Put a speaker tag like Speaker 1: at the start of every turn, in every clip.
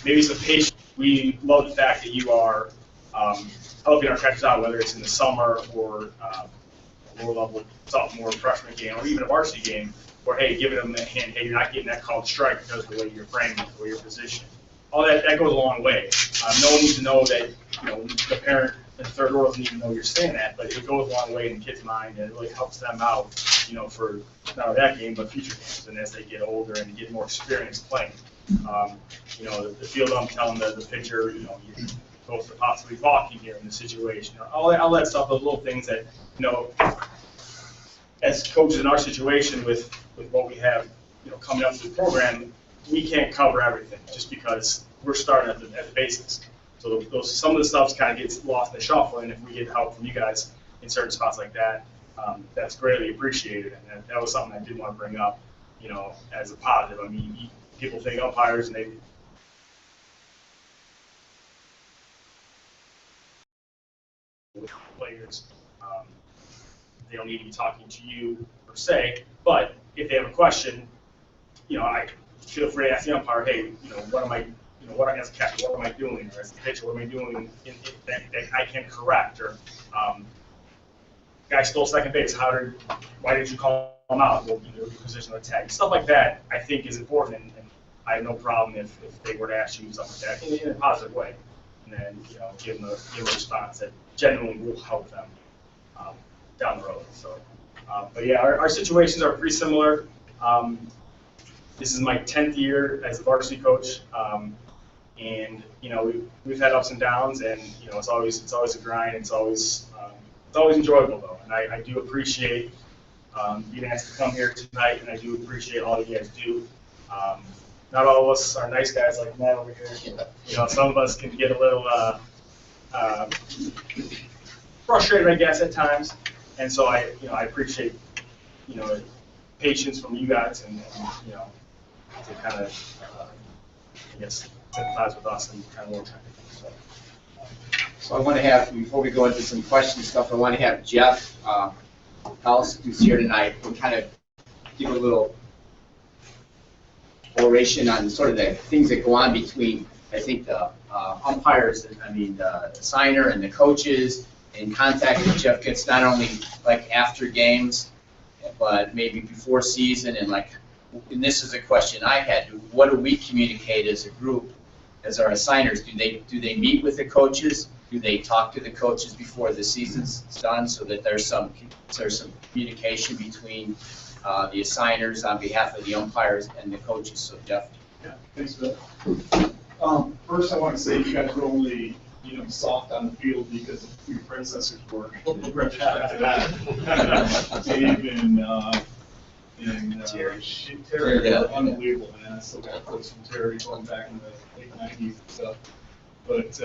Speaker 1: maybe some patience. We love the fact that you are helping our catchers out, whether it's in the summer or lower level sophomore, freshman game, or even a varsity game, where hey, giving them a hand, hey, you're not getting that called strike because of the way you're framing, the way you're positioned. All that goes a long way. No one needs to know that, the parent in the third row doesn't even know you're saying that, but it goes a long way in the kid's mind, and it really helps them out, for not only that game, but future games, and as they get older and get more experience playing. The field ump telling the pitcher, you're supposed to possibly balking here in the situation. All that stuff, those little things that, as coaches in our situation with what we have, coming up through the program, we can't cover everything just because we're starting at the basics. So some of the stuff kind of gets lost in the shuffle, and if we get help from you guys in certain spots like that, that's greatly appreciated. And that was something I did want to bring up, as a positive. I mean, people think umpires and they players, they don't need to be talking to you per se, but if they have a question, I feel free to ask the umpire, hey, what am I, as a catcher, what am I doing, or as a pitcher, what am I doing that I can correct, or guy stole second base, why did you call him out? Well, your position on the tag, stuff like that, I think is important, and I have no problem if they were to ask you something like that in a positive way, and then give them a response that genuinely will help them down the road. So, but yeah, our situations are pretty similar. This is my 10th year as a varsity coach, and we've had ups and downs, and it's always a grind. It's always enjoyable though, and I do appreciate being asked to come here tonight, and I do appreciate all you guys do. Not all of us are nice guys like Matt over here. Some of us can get a little frustrated, I guess, at times, and so I appreciate patience from you guys, and to kind of I guess sympathize with us and kind of work.
Speaker 2: So I want to have, before we go into some question stuff, I want to have Jeff House, who's here tonight, and kind of give a little oration on sort of the things that go on between, I think, the umpires, the signer and the coaches, in contact that Jeff gets not only like after games, but maybe before season, and this is a question I had, what do we communicate as a group, as our assigners? Do they meet with the coaches? Do they talk to the coaches before the season's done, so that there's some communication between the assigners on behalf of the umpires and the coaches? So Jeff.
Speaker 3: Yeah, thanks, Bill. First, I want to say you guys were only soft on the field because of who your predecessors were. Dave and Terry are unbelievable, man. I still got quotes from Terry going back in the late 90s and stuff. But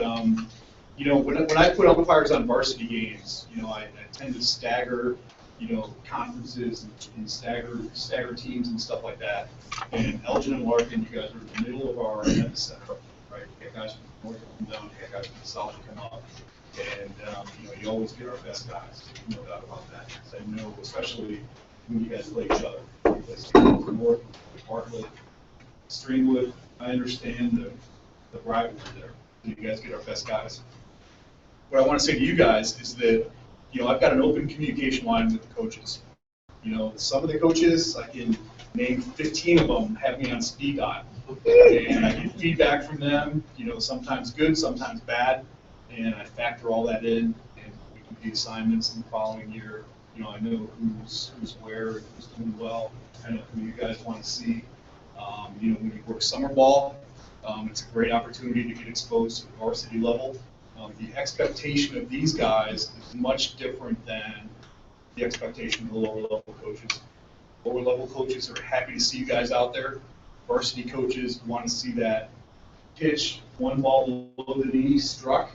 Speaker 3: when I put umpires on varsity games, I tend to stagger conferences and stagger teams and stuff like that. And Elgin and Larkin, you guys are in the middle of our epicenter, right? You got guys from the north come down, you got guys from the south come up. And you always get our best guys, no doubt about that. So I know, especially when you guys play each other. You guys from the north, Bartlett, Streamwood, I understand the rivalry there. You guys get our best guys. What I want to say to you guys is that I've got an open communication line with the coaches. Some of the coaches, I can name 15 of them, have me on speed dial, and I get feedback from them. Sometimes good, sometimes bad, and I factor all that in, and we complete assignments in the following year. I know who's where, who's doing well. I know who you guys want to see. When you work summer ball, it's a great opportunity to get exposed to the varsity level. The expectation of these guys is much different than the expectation of the lower level coaches. Lower level coaches are happy to see you guys out there. Varsity coaches want to see that pitch, one ball below the knee struck.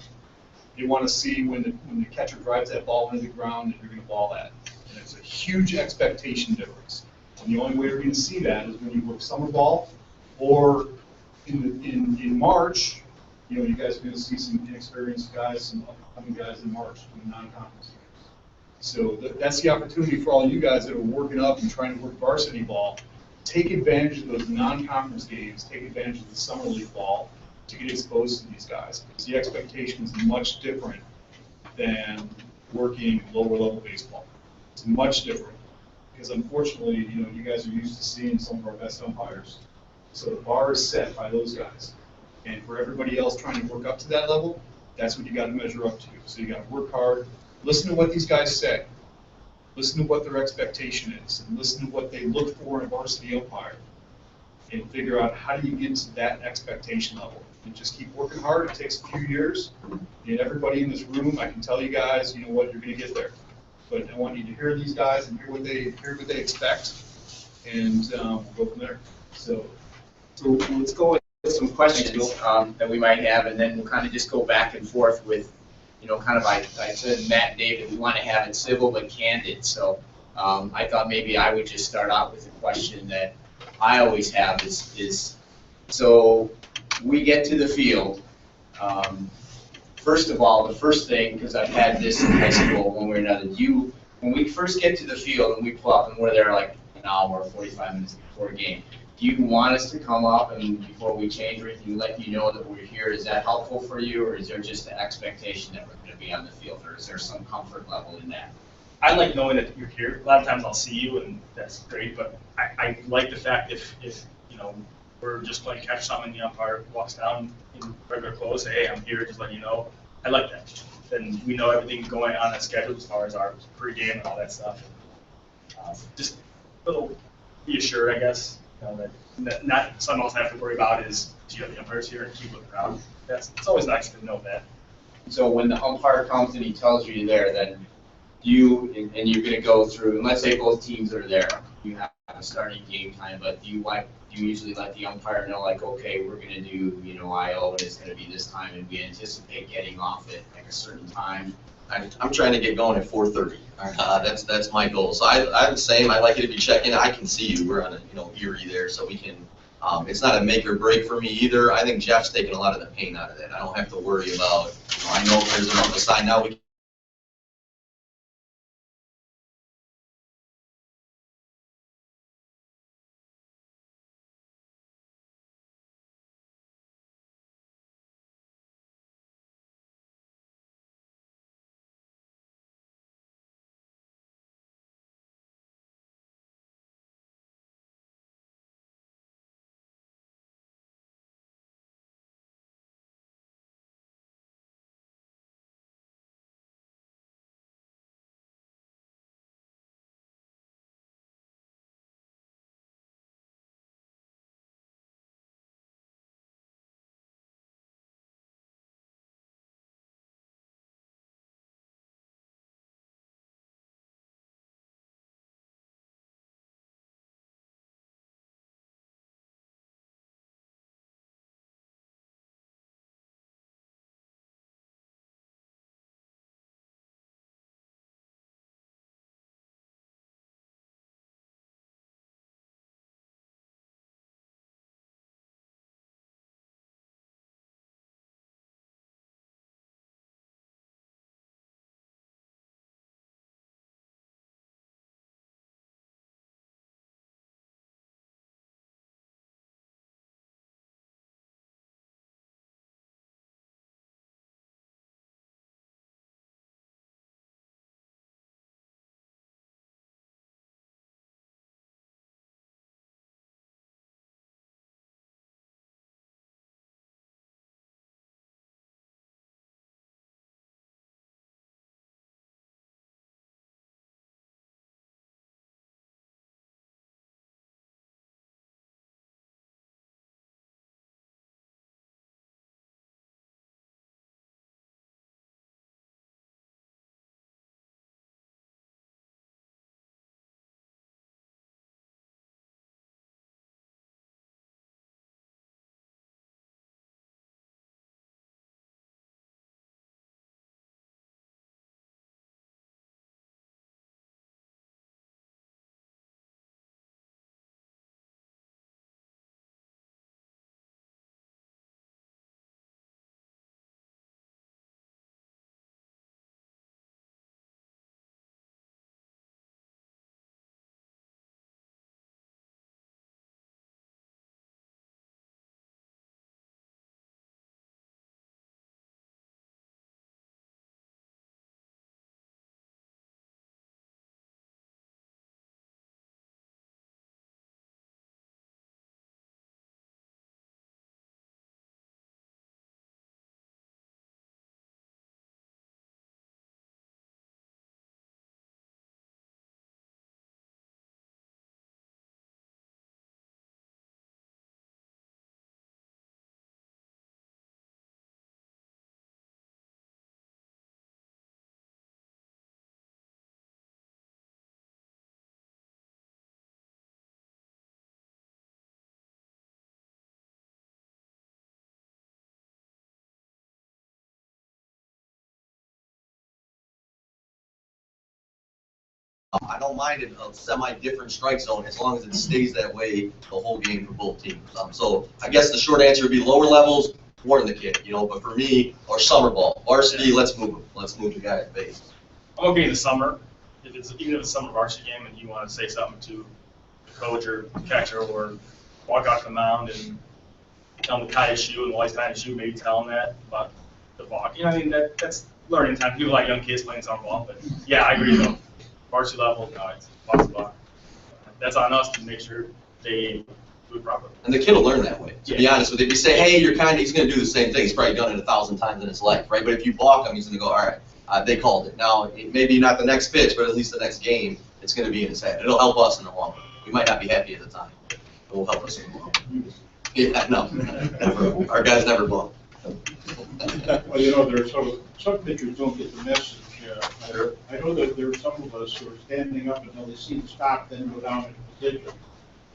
Speaker 3: They want to see when the catcher drives that ball into the ground and you're going to ball that. And it's a huge expectation difference. And the only way you're going to see that is when you work summer ball, or in March. You guys are going to see some inexperienced guys, some upcoming guys in March in non-conference games. So that's the opportunity for all you guys that are working up and trying to work varsity ball. Take advantage of those non-conference games. Take advantage of the summer league ball, to get exposed to these guys, because the expectation is much different than working lower level baseball. It's much different, because unfortunately, you guys are used to seeing some of our best umpires. So the bar is set by those guys. And for everybody else trying to work up to that level, that's what you gotta measure up to. So you gotta work hard, listen to what these guys say, listen to what their expectation is, and listen to what they look for in a varsity umpire, and figure out how do you get to that expectation level. And just keep working hard. It takes a few years. And everybody in this room, I can tell you guys, you know what, you're gonna get there. But I want you to hear these guys and hear what they expect, and we'll go from there. So
Speaker 2: let's go with some questions that we might have, and then we'll kind of just go back and forth with, kind of, I said, Matt and David, we want to have it civil but candid. So I thought maybe I would just start out with a question that I always have is so we get to the field. First of all, the first thing, because I've had this in high school one way or another, when we first get to the field and we pull up and we're there like an hour or 45 minutes before a game, do you want us to come up and before we change everything, let you know that we're here? Is that helpful for you, or is there just an expectation that we're going to be on the field, or is there some comfort level in that?
Speaker 1: I like knowing that you're here. A lot of times I'll see you, and that's great, but I like the fact if we're just playing catch something and the umpire walks down in regular clothes, say, hey, I'm here, just letting you know. I like that. Then we know everything's going on schedule as far as our pregame and all that stuff. Just a little reassured, I guess. That not something else I have to worry about is, do you have the umpires here and keep looking around? It's always nice to know that.
Speaker 2: So when the umpire comes and he tells you you're there, then you're going to go through, and let's say both teams are there, you have a starting game time, but do you usually let the umpire know, like, okay, we're going to do, IO, and it's going to be this time, and we anticipate getting off at like a certain time?
Speaker 4: I'm trying to get going at 4:30. That's my goal. So I'm the same. I like it if you check in. I can see you. We're on a Erie there, so we can. It's not a make or break for me either. I think Jeff's taken a lot of the pain out of that. I don't have to worry about. I know if there's an ump sign now. We I don't mind a semi-different strike zone as long as it stays that way the whole game for both teams. So I guess the short answer would be lower levels, warn the kid, but for me, or summer ball, varsity, let's move him. Let's move the guy at base.
Speaker 1: I'm okay in the summer. Even if it's a summer varsity game and you want to say something to the coach or the catcher or walk out to the mound and tell him to tie his shoe and while he's tying his shoe, maybe tell him that about the walk. That's learning time. People like young kids playing softball, but yeah, I agree though. Varsity level, no, it's lots of luck. That's on us to make sure they do it properly.
Speaker 4: And the kid will learn that way, to be honest with you. If you say, hey, he's going to do the same thing. He's probably done it 1,000 times in his life, right? But if you block him, he's going to go, all right, they called it. Now, maybe not the next pitch, but at least the next game, it's going to be in his head. It'll help us in the long run. We might not be happy at the time, but it will help us in the long run. Yeah, no, never. Our guys never blow.
Speaker 5: Well, there's some pitchers don't get the message. I know that there are some of us who are standing up until they see the stop, then go down into position.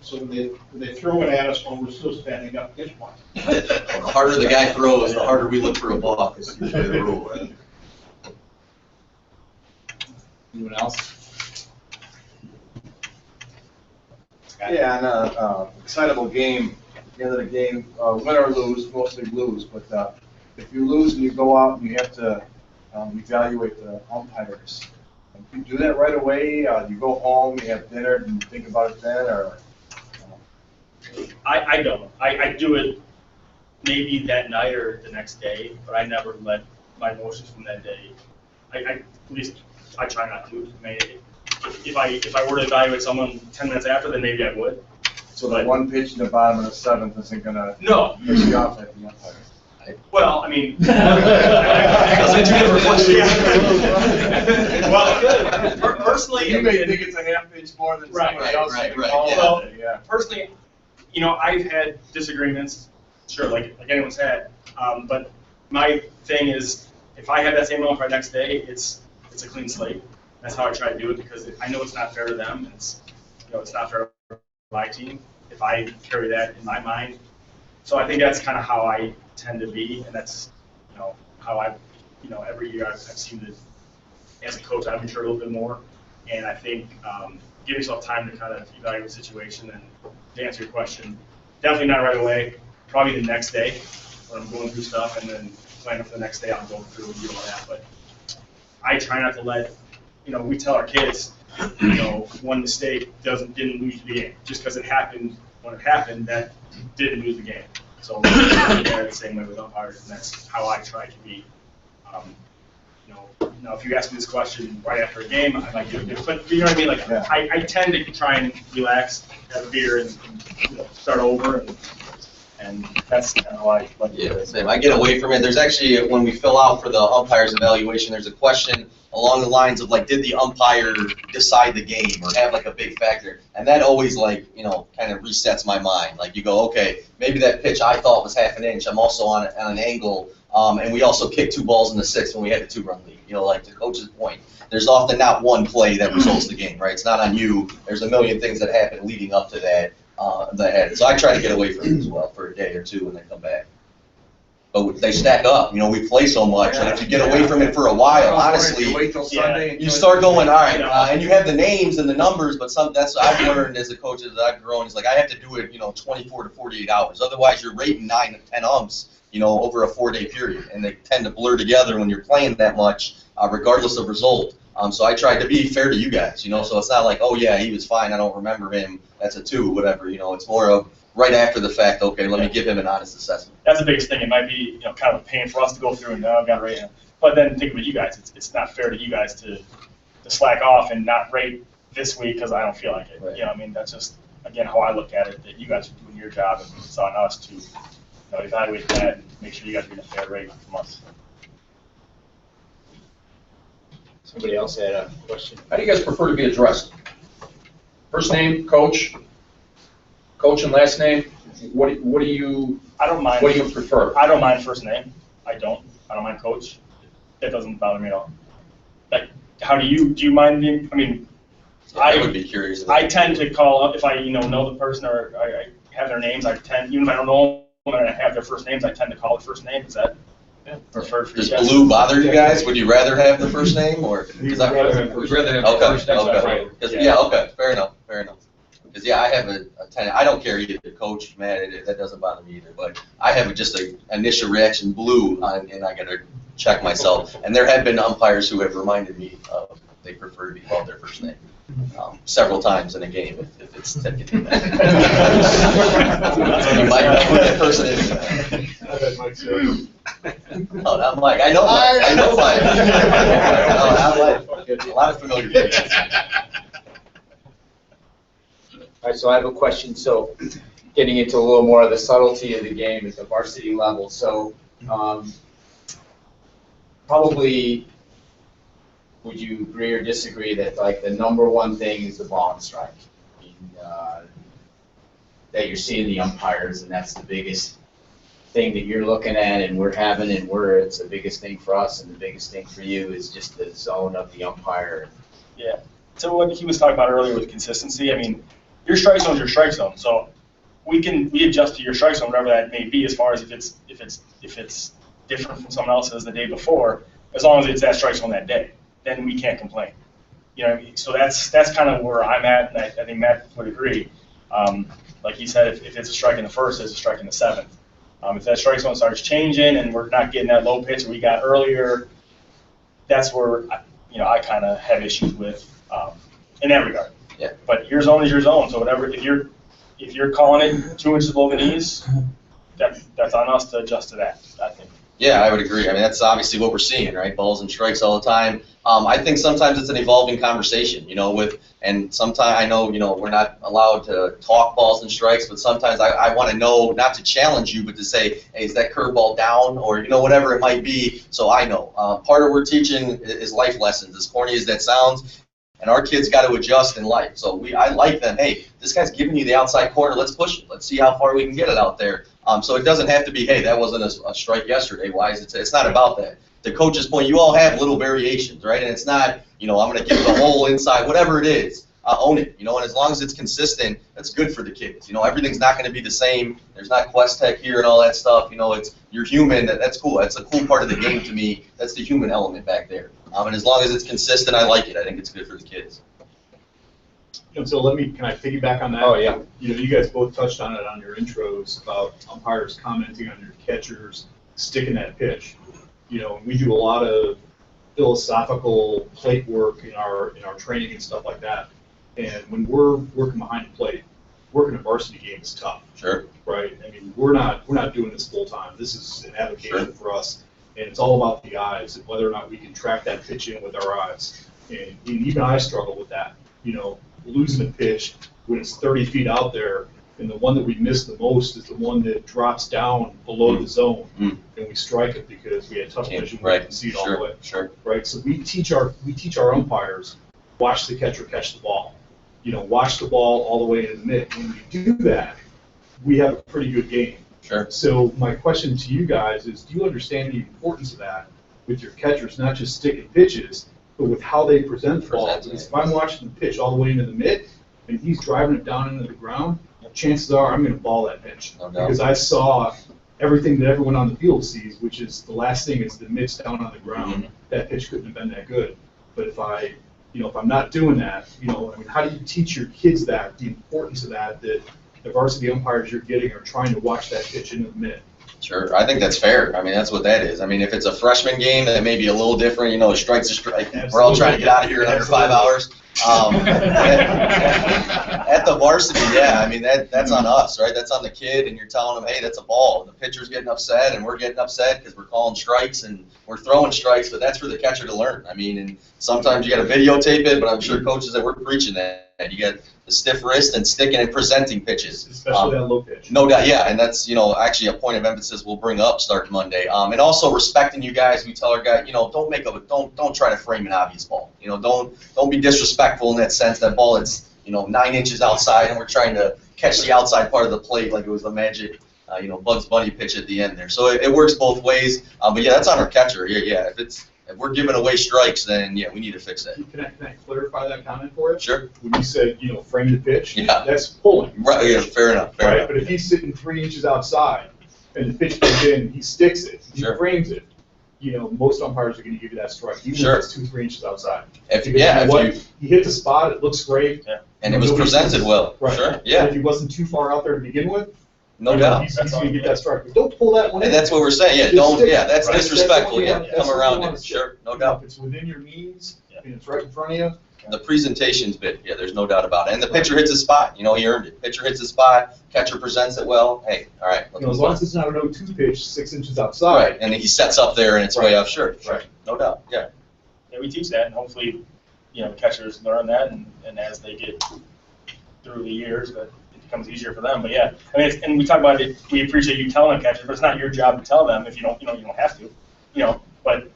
Speaker 5: So when they throw it at us while we're still standing up, guess what?
Speaker 4: The harder the guy throws, the harder we look for a block. Is usually the rule, right?
Speaker 6: Anyone else?
Speaker 7: Yeah, and excitable game. At the end of the game, win or lose, mostly lose. But if you lose and you go out and you have to evaluate the umpires, do you do that right away? You go home, you have dinner, and think about it then, or?
Speaker 1: I don't. I do it maybe that night or the next day, but I never let my emotions from that day. At least I try not to. I mean, if I were to evaluate someone 10 minutes after, then maybe I would.
Speaker 7: So the one pitch in the bottom of the seventh isn't going to piss you off at the umpire?
Speaker 1: Well, I mean,
Speaker 4: Those are two different questions.
Speaker 1: Well, personally,
Speaker 7: You may think it's a half inch more than somebody else.
Speaker 4: right,
Speaker 7: Oh,
Speaker 1: Well,
Speaker 7: yeah.
Speaker 1: personally, I've had disagreements, sure, like anyone's had, but my thing is, if I have that same umpire next day, it's a clean slate. That's how I try to do it because I know it's not fair to them. And it's not fair to my team if I carry that in my mind. So I think that's kind of how I tend to be, and that's how I, every year I've seen it as a coach. I've matured a little bit more, and I think give yourself time to kind of evaluate the situation. And to answer your question, definitely not right away. Probably the next day when I'm going through stuff, and then planning for the next day I'll go through and do all that. But I try not to let we tell our kids one mistake didn't lose the game just because it happened when it happened. That didn't lose the game. So they're the same way with umpires, and that's how I try to be. Now, if you ask me this question right after a game, I might give it, but you know what I mean. Like I tend to try and relax, have a beer, and start over, and that's kind of how I like to do it.
Speaker 4: Same. I get away from it. There's actually, when we fill out for the umpire's evaluation, there's a question along the lines of did the umpire decide the game or have a big factor? And that always kind of resets my mind. You go, okay, maybe that pitch I thought was half an inch. I'm also on an angle, and we also kicked 2 balls in the 6th when we had a 2-run lead. To coach's point, there's often not one play that results the game, right? It's not on you. There's a million things that happen leading up to that. So I try to get away from it as well for a day or two and then come back. But they stack up. We play so much, and if you get away from it for a while, honestly,
Speaker 7: You wait till Sunday.
Speaker 4: you start going, all right, and you have the names and the numbers, but that's what I've learned as a coach as I've grown. Is I have to do it, 24 to 48 hours. Otherwise, you're rating 9 to 10 umps, over a 4-day period, and they tend to blur together when you're playing that much, regardless of result. So I tried to be fair to you guys, so it's not oh yeah, he was fine, I don't remember him, that's a 2, whatever. It's more of right after the fact. Okay, let me give him an honest assessment.
Speaker 1: That's the biggest thing. It might be kind of a pain for us to go through and I've got to rate him. But then think about you guys. It's not fair to you guys to slack off and not rate this week because I don't feel like it.
Speaker 4: Right.
Speaker 1: That's just again how I look at it. That you guys are doing your job, and it's on us to evaluate that and make sure you guys are getting a fair rate from us.
Speaker 6: Somebody else had a question?
Speaker 8: How do you guys prefer to be addressed? First name, coach and last name. What do you?
Speaker 1: I don't mind.
Speaker 8: What do you prefer?
Speaker 1: I don't mind first name. I don't mind coach. That doesn't bother me at all. How do you mind being? I mean,
Speaker 4: I would be curious.
Speaker 1: I tend to call up if I know the person or I have their names. Even if I don't know them and I have their first names, I tend to call it first name. Is that Preferred for you
Speaker 4: Does
Speaker 1: guys.
Speaker 4: blue bother you guys? Would you rather have the first name or?
Speaker 3: We'd rather have
Speaker 8: We'd rather have the
Speaker 4: Okay,
Speaker 8: first next
Speaker 4: okay.
Speaker 8: right.
Speaker 4: 'Cause- yeah, okay, fair enough. Because, yeah, I have a tenant, I don't care either, coach, Matt, that doesn't bother me either, but I have just a initial reaction blue, and I gotta check myself. And there have been umpires who have reminded me of, they prefer to be called their first name, several times in a game, if it's technically that. You might know who that person is.
Speaker 3: I've Mike say.
Speaker 4: No, not Mike, I know Mike. No, not Mike. A lot of familiar faces.
Speaker 6: All right, so I have a question. So getting into a little more of the subtlety of the game at the varsity level. So probably, would you agree or disagree that like the number one thing is the ball and strike? I mean, that you're seeing the umpires, and that's the biggest thing that you're looking at, and we're having, and it's the biggest thing for us, and the biggest thing for you is just the zone of the umpire.
Speaker 1: Yeah. So what he was talking about earlier with consistency, I mean, your strike zone is your strike zone. So we adjust to your strike zone, whatever that may be, as far as if it's different from someone else's the day before, as long as it's that strike zone that day, then we can't complain. You know what I mean? So that's kind of where I'm at, and I think Matt would agree. Like he said, if it's a strike in the first, it's a strike in the seventh. If that strike zone starts changing and we're not getting that low pitch that we got earlier, that's where I kind of have issues with in that regard.
Speaker 4: Yeah.
Speaker 1: But your zone is your zone. So whatever, if you're calling it 2 inches below the knees, that's on us to adjust to that, I think.
Speaker 4: Yeah, I would agree. I mean, that's obviously what we're seeing, right? Balls and strikes all the time. I think sometimes it's an evolving conversation, and sometimes I know, we're not allowed to talk balls and strikes, but sometimes I want to know, not to challenge you, but to say, hey, is that curveball down, or, whatever it might be, so I know. Part of what we're teaching is life lessons, as corny as that sounds. And our kids got to adjust in life. So I like them. Hey, this guy's giving you the outside corner. Let's push it. Let's see how far we can get it out there. So it doesn't have to be, hey, that wasn't a strike yesterday. Why is it? It's not about that. The coach's point, you all have little variations, right? And it's not, I'm going to give the whole inside, whatever it is. Own it, and as long as it's consistent, that's good for the kids. Everything's not going to be the same. There's not Quest Tech here and all that stuff. You're human. That's cool. That's a cool part of the game to me. That's the human element back there. And as long as it's consistent, I like it. I think it's good for the kids.
Speaker 3: And so can I piggyback on that?
Speaker 6: Oh, yeah.
Speaker 3: You guys both touched on it on your intros about umpires commenting on your catchers sticking that pitch. We do a lot of philosophical plate work in our training and stuff like that. And when we're working behind the plate, working a varsity game is tough.
Speaker 4: Sure.
Speaker 3: Right? I mean, we're not doing this full time. This is an avocation for us, and it's all about the eyes and whether or not we can track that pitch in with our eyes. And even I struggle with that. Losing a pitch when it's 30 feet out there, and the one that we miss the most is the one that drops down below the zone, and we strike it because we had tough vision, we can see it all the way.
Speaker 4: Sure.
Speaker 3: Right. So we teach our umpires, watch the catcher catch the ball. Watch the ball all the way into the mitt. When we do that, we have a pretty good game.
Speaker 4: Sure.
Speaker 3: So my question to you guys is, do you understand the importance of that with your catchers, not just sticking pitches, but with how they present the ball? Because if I'm watching the pitch all the way into the mitt, and he's driving it down into the ground, chances are I'm going to ball that pitch.
Speaker 4: No doubt.
Speaker 3: Because I saw everything that everyone on the field sees, which is the last thing is the mitt's down on the ground. That pitch couldn't have been that good. But if I'm not doing that, how do you teach your kids that, the importance of that the varsity umpires you're getting are trying to watch that pitch into the mitt?
Speaker 4: Sure, I think that's fair. I mean, that's what that is. I mean, if it's a freshman game, that may be a little different. A strike's a strike.
Speaker 3: Absolutely.
Speaker 4: We're all trying to get out of here in under 5 hours. At the varsity, yeah, I mean, that's on us, right? That's on the kid, and you're telling them, hey, that's a ball. And the pitcher's getting upset, and we're getting upset because we're calling strikes, and we're throwing strikes, but that's for the catcher to learn. I mean, and sometimes you got to videotape it, but I'm sure coaches that we're preaching that. You got the stiff wrist and sticking and presenting pitches.
Speaker 3: Especially that low pitch.
Speaker 4: No doubt, yeah, and that's, actually a point of emphasis we'll bring up starting Monday. And also respecting you guys. We tell our guys, don't try to frame an obvious ball. Don't be disrespectful in that sense. That ball that's 9 inches outside, and we're trying to catch the outside part of the plate like it was the magic, Bugs Bunny pitch at the end there. So it works both ways. But yeah, that's on our catcher. Yeah. If we're giving away strikes, then yeah, we need to fix that.
Speaker 3: Can I clarify that comment for you?
Speaker 4: Sure.
Speaker 3: When you said, frame the pitch,
Speaker 4: Yeah.
Speaker 3: that's pulling.
Speaker 4: Right. Yeah. Fair enough. Fair
Speaker 3: Right,
Speaker 4: enough.
Speaker 3: but if he's sitting 3 inches outside and the pitch comes in, he sticks it, he
Speaker 4: Sure.
Speaker 3: frames it, you know, most umpires are gonna give you that strike, even
Speaker 4: Sure.
Speaker 3: if it's 2-3 inches outside.
Speaker 4: If,
Speaker 3: Because
Speaker 4: yeah,
Speaker 3: you know what?
Speaker 4: if you,
Speaker 3: He hit the spot, it looks great.
Speaker 4: and it was presented well,
Speaker 3: Right.
Speaker 4: sure, yeah,
Speaker 3: If he wasn't too far out there to begin with,
Speaker 4: no
Speaker 3: you know,
Speaker 4: doubt.
Speaker 3: he's gonna get that strike. But don't pull that one in.
Speaker 4: And that's what we're saying, yeah,
Speaker 3: Just
Speaker 4: don't,
Speaker 3: stick-
Speaker 4: yeah, that's
Speaker 3: right.
Speaker 4: disrespectful,
Speaker 3: That's
Speaker 4: yeah,
Speaker 3: what you
Speaker 4: come
Speaker 3: want-
Speaker 4: around
Speaker 3: that's
Speaker 4: it,
Speaker 3: what you
Speaker 4: sure, no
Speaker 3: If
Speaker 4: doubt.
Speaker 3: it's within your means,
Speaker 1: Yeah.
Speaker 3: and it's right in front of you,
Speaker 4: The presentation's bit, yeah, there's no doubt about it. And the pitcher hits his spot, you know, he earned it. Pitcher hits his spot, catcher presents it well, hey, all right,
Speaker 3: you know, as long as it's not an 0-2 pitch, 6 inches outside.
Speaker 4: Right, and he sets up there and it's way off, sure,
Speaker 3: Right.
Speaker 4: no doubt, yeah.
Speaker 1: Yeah, we teach that, and hopefully, you know, catchers learn that, and as they get through the years, that it becomes easier for them. But yeah, I mean, and we talk about it. We appreciate you telling them catchers, but it's not your job to tell them if you don't, you don't have to, you know. But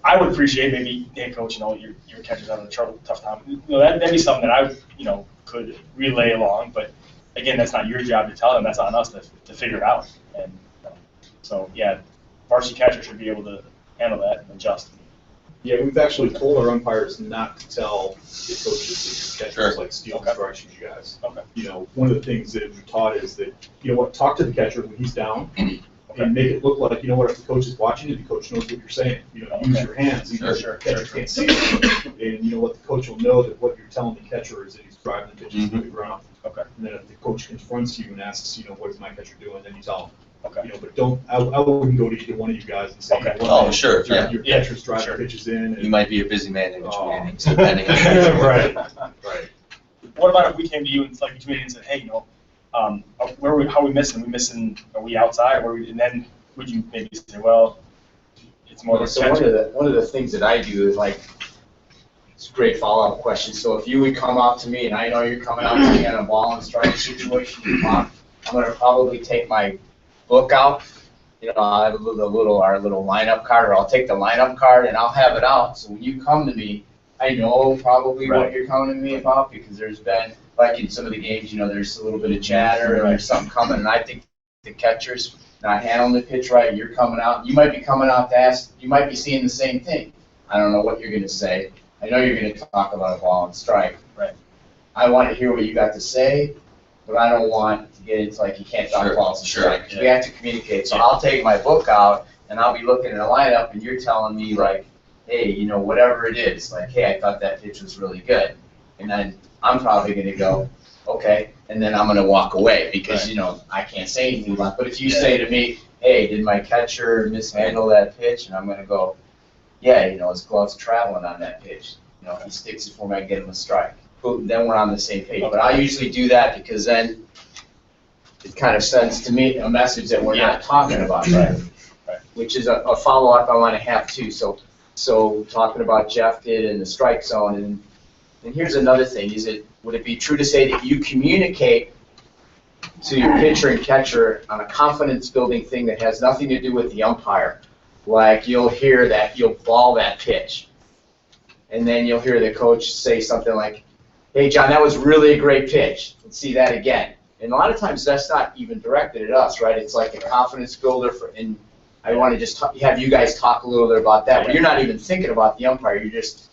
Speaker 1: I would appreciate maybe, hey, coach, you know, your catcher's having a tough time. You know, that'd be something that I, you know, could relay along. But again, that's not your job to tell them. That's on us to figure it out. And so yeah, varsity catcher should be able to handle that and adjust.
Speaker 3: Yeah, we've actually told our umpires not to tell the coaches that catchers
Speaker 4: Sure.
Speaker 3: like steal
Speaker 1: Okay.
Speaker 3: instructions, you guys.
Speaker 1: Okay.
Speaker 3: You know, one of the things that we taught is that, you know what, talk to the catcher when he's down, and make it look like, you know what, if the coach is watching it, the coach knows what you're saying. You know, use
Speaker 1: Okay.
Speaker 3: your hands, even if
Speaker 1: Sure,
Speaker 3: the catcher
Speaker 1: sure.
Speaker 3: can't see it. And you know what, the coach will know that what you're telling the catcher is that he's driving the pitches to the ground.
Speaker 1: Okay.
Speaker 3: And then if the coach confronts you and asks, you know, what is my catcher doing, then you tell him.
Speaker 1: Okay.
Speaker 3: You know, but don't, I wouldn't go to either one of you guys and say,
Speaker 1: Okay.
Speaker 3: you know,
Speaker 4: Oh, sure, yeah.
Speaker 3: your
Speaker 1: Yeah,
Speaker 3: catcher's driving
Speaker 1: sure.
Speaker 3: pitches in.
Speaker 4: You
Speaker 3: And,
Speaker 4: might be a busy man in between
Speaker 3: Oh.
Speaker 4: innings, depending on.
Speaker 3: Right. Right.
Speaker 1: What about if we came to you and like between and said, hey, you know, how are we missing? Are we outside? And then would you maybe say, well, it's more of a
Speaker 6: So
Speaker 1: catcher?
Speaker 6: one of the things that I do is like, it's a great follow-up question. So if you would come out to me, and I know you're coming out to me on a ball and strike situation, I'm gonna probably take my book out. You know, I'll have our little lineup card, or I'll take the lineup card and I'll have it out. So when you come to me, I know probably what
Speaker 1: Right.
Speaker 6: you're coming to me about, because there's been, like in some of the games, you know, there's a little bit of chatter and there's something coming, and I think the catcher's not handling the pitch right, you're coming out, you might be coming out to ask, you might be seeing the same thing. I don't know what you're gonna say. I know you're gonna talk about a ball and strike.
Speaker 1: Right.
Speaker 6: I want to hear what you got to say, but I don't want to get into like you can't talk
Speaker 4: Sure,
Speaker 6: balls and
Speaker 4: sure,
Speaker 6: strikes. We have to communicate. So I'll take my book out and I'll be looking at a lineup, and you're telling me like, hey, you know, whatever it is, like, hey, I thought that pitch was really good. And then I'm probably gonna go, okay, and then I'm gonna walk away because,
Speaker 1: Right.
Speaker 6: you know, I can't say anything about it. But if you
Speaker 1: Yeah.
Speaker 6: say to me, hey, did my catcher mishandle that pitch? And I'm gonna go, yeah, you know, his glove's traveling on that pitch. You know, if he sticks it for me, I get him a strike. Boom, then we're on the same page. But I usually do that because then it kind of sends to me a message that we're not talking about, right?
Speaker 1: Right.
Speaker 6: Which is a follow-up I want to have too. So talking about Jeff did in the strike zone, and here's another thing: would it be true to say that you communicate to your pitcher and catcher on a confidence-building thing that has nothing to do with the umpire? Like you'll hear that you'll ball that pitch, and then you'll hear the coach say something like, "Hey, John, that was really a great pitch. Let's see that again." And a lot of times that's not even directed at us, right? It's like a confidence builder and I want to just have you guys talk a little bit about that. But you're not even thinking about the umpire. You're just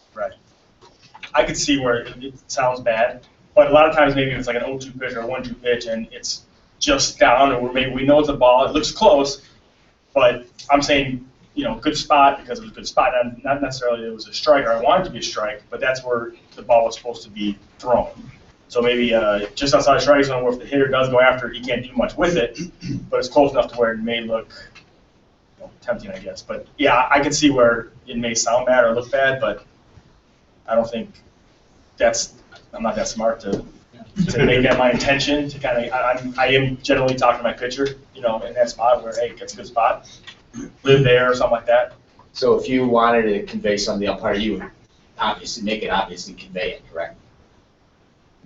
Speaker 1: I could see where it sounds bad, but a lot of times maybe it's like an 0-2 pitch or a 1-2 pitch, and it's just down, or maybe we know it's a ball. It looks close, but I'm saying, you know, good spot because it was a good spot. Not necessarily it was a strike or I wanted it to be a strike, but that's where the ball was supposed to be thrown. So maybe just outside the strike zone, where if the hitter does go after it, he can't do much with it, but it's close enough to where it may look, you know, tempting, I guess. But yeah, I can see where it may sound bad or look bad, but I don't think I'm not that smart to make that my intention to kind of, I am generally talking to my pitcher, you know, in that spot where, hey, it's a good spot, live there or something like that.
Speaker 6: so if you wanted to convey something to the umpire, you would obviously make it obviously convey it, correct?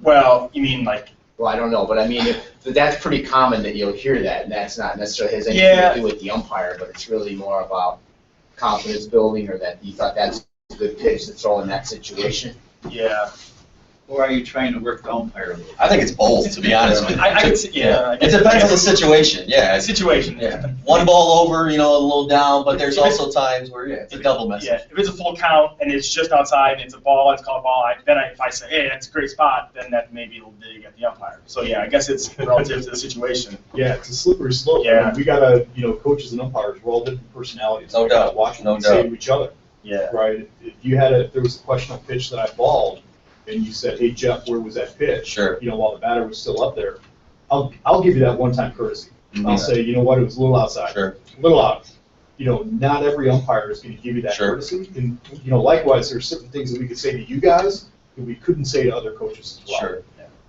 Speaker 1: Well, you mean like,
Speaker 6: Well, I don't know, but I mean, that's pretty common that you'll hear that, and that's not necessarily has anything
Speaker 1: Yeah.
Speaker 6: to do with the umpire, but it's really more about confidence building, or that you thought that's a good pitch to throw in that situation.
Speaker 1: yeah,
Speaker 9: or are you trying to work the umpire a little?
Speaker 4: I think it's both, to be honest with you.
Speaker 1: I can see, yeah.
Speaker 4: It depends on the situation, yeah.
Speaker 1: Situation,
Speaker 4: Yeah.
Speaker 1: yeah.
Speaker 4: One ball over, you know, a little down, but there's also times where, yeah, it's a double message.
Speaker 1: Yeah, if it's a full count and it's just outside and it's a ball, it's called a ball, if I say, hey, that's a great spot, then that may be a little dig at the umpire. So, yeah, I guess it's relative to the situation.
Speaker 3: Yeah, it's a slippery slope. I
Speaker 1: Yeah.
Speaker 3: mean, we gotta, coaches and umpires, we're all different personalities.
Speaker 4: No
Speaker 3: We gotta
Speaker 4: doubt,
Speaker 3: watch
Speaker 4: no
Speaker 3: what we say
Speaker 4: doubt.
Speaker 3: to each other,
Speaker 1: Yeah.
Speaker 3: right? If there was a question on pitch that I balled, and you said, hey, Jeff, where was that pitch?
Speaker 4: Sure.
Speaker 3: While the batter was still up there, I'll give you that one-time courtesy. I'll say, you know what, it was a little outside.
Speaker 4: Sure.
Speaker 3: A little out. Not every umpire is gonna give you that
Speaker 4: Sure.
Speaker 3: courtesy. And, likewise, there's certain things that we could say to you guys that we couldn't say to other coaches as well.
Speaker 4: Sure.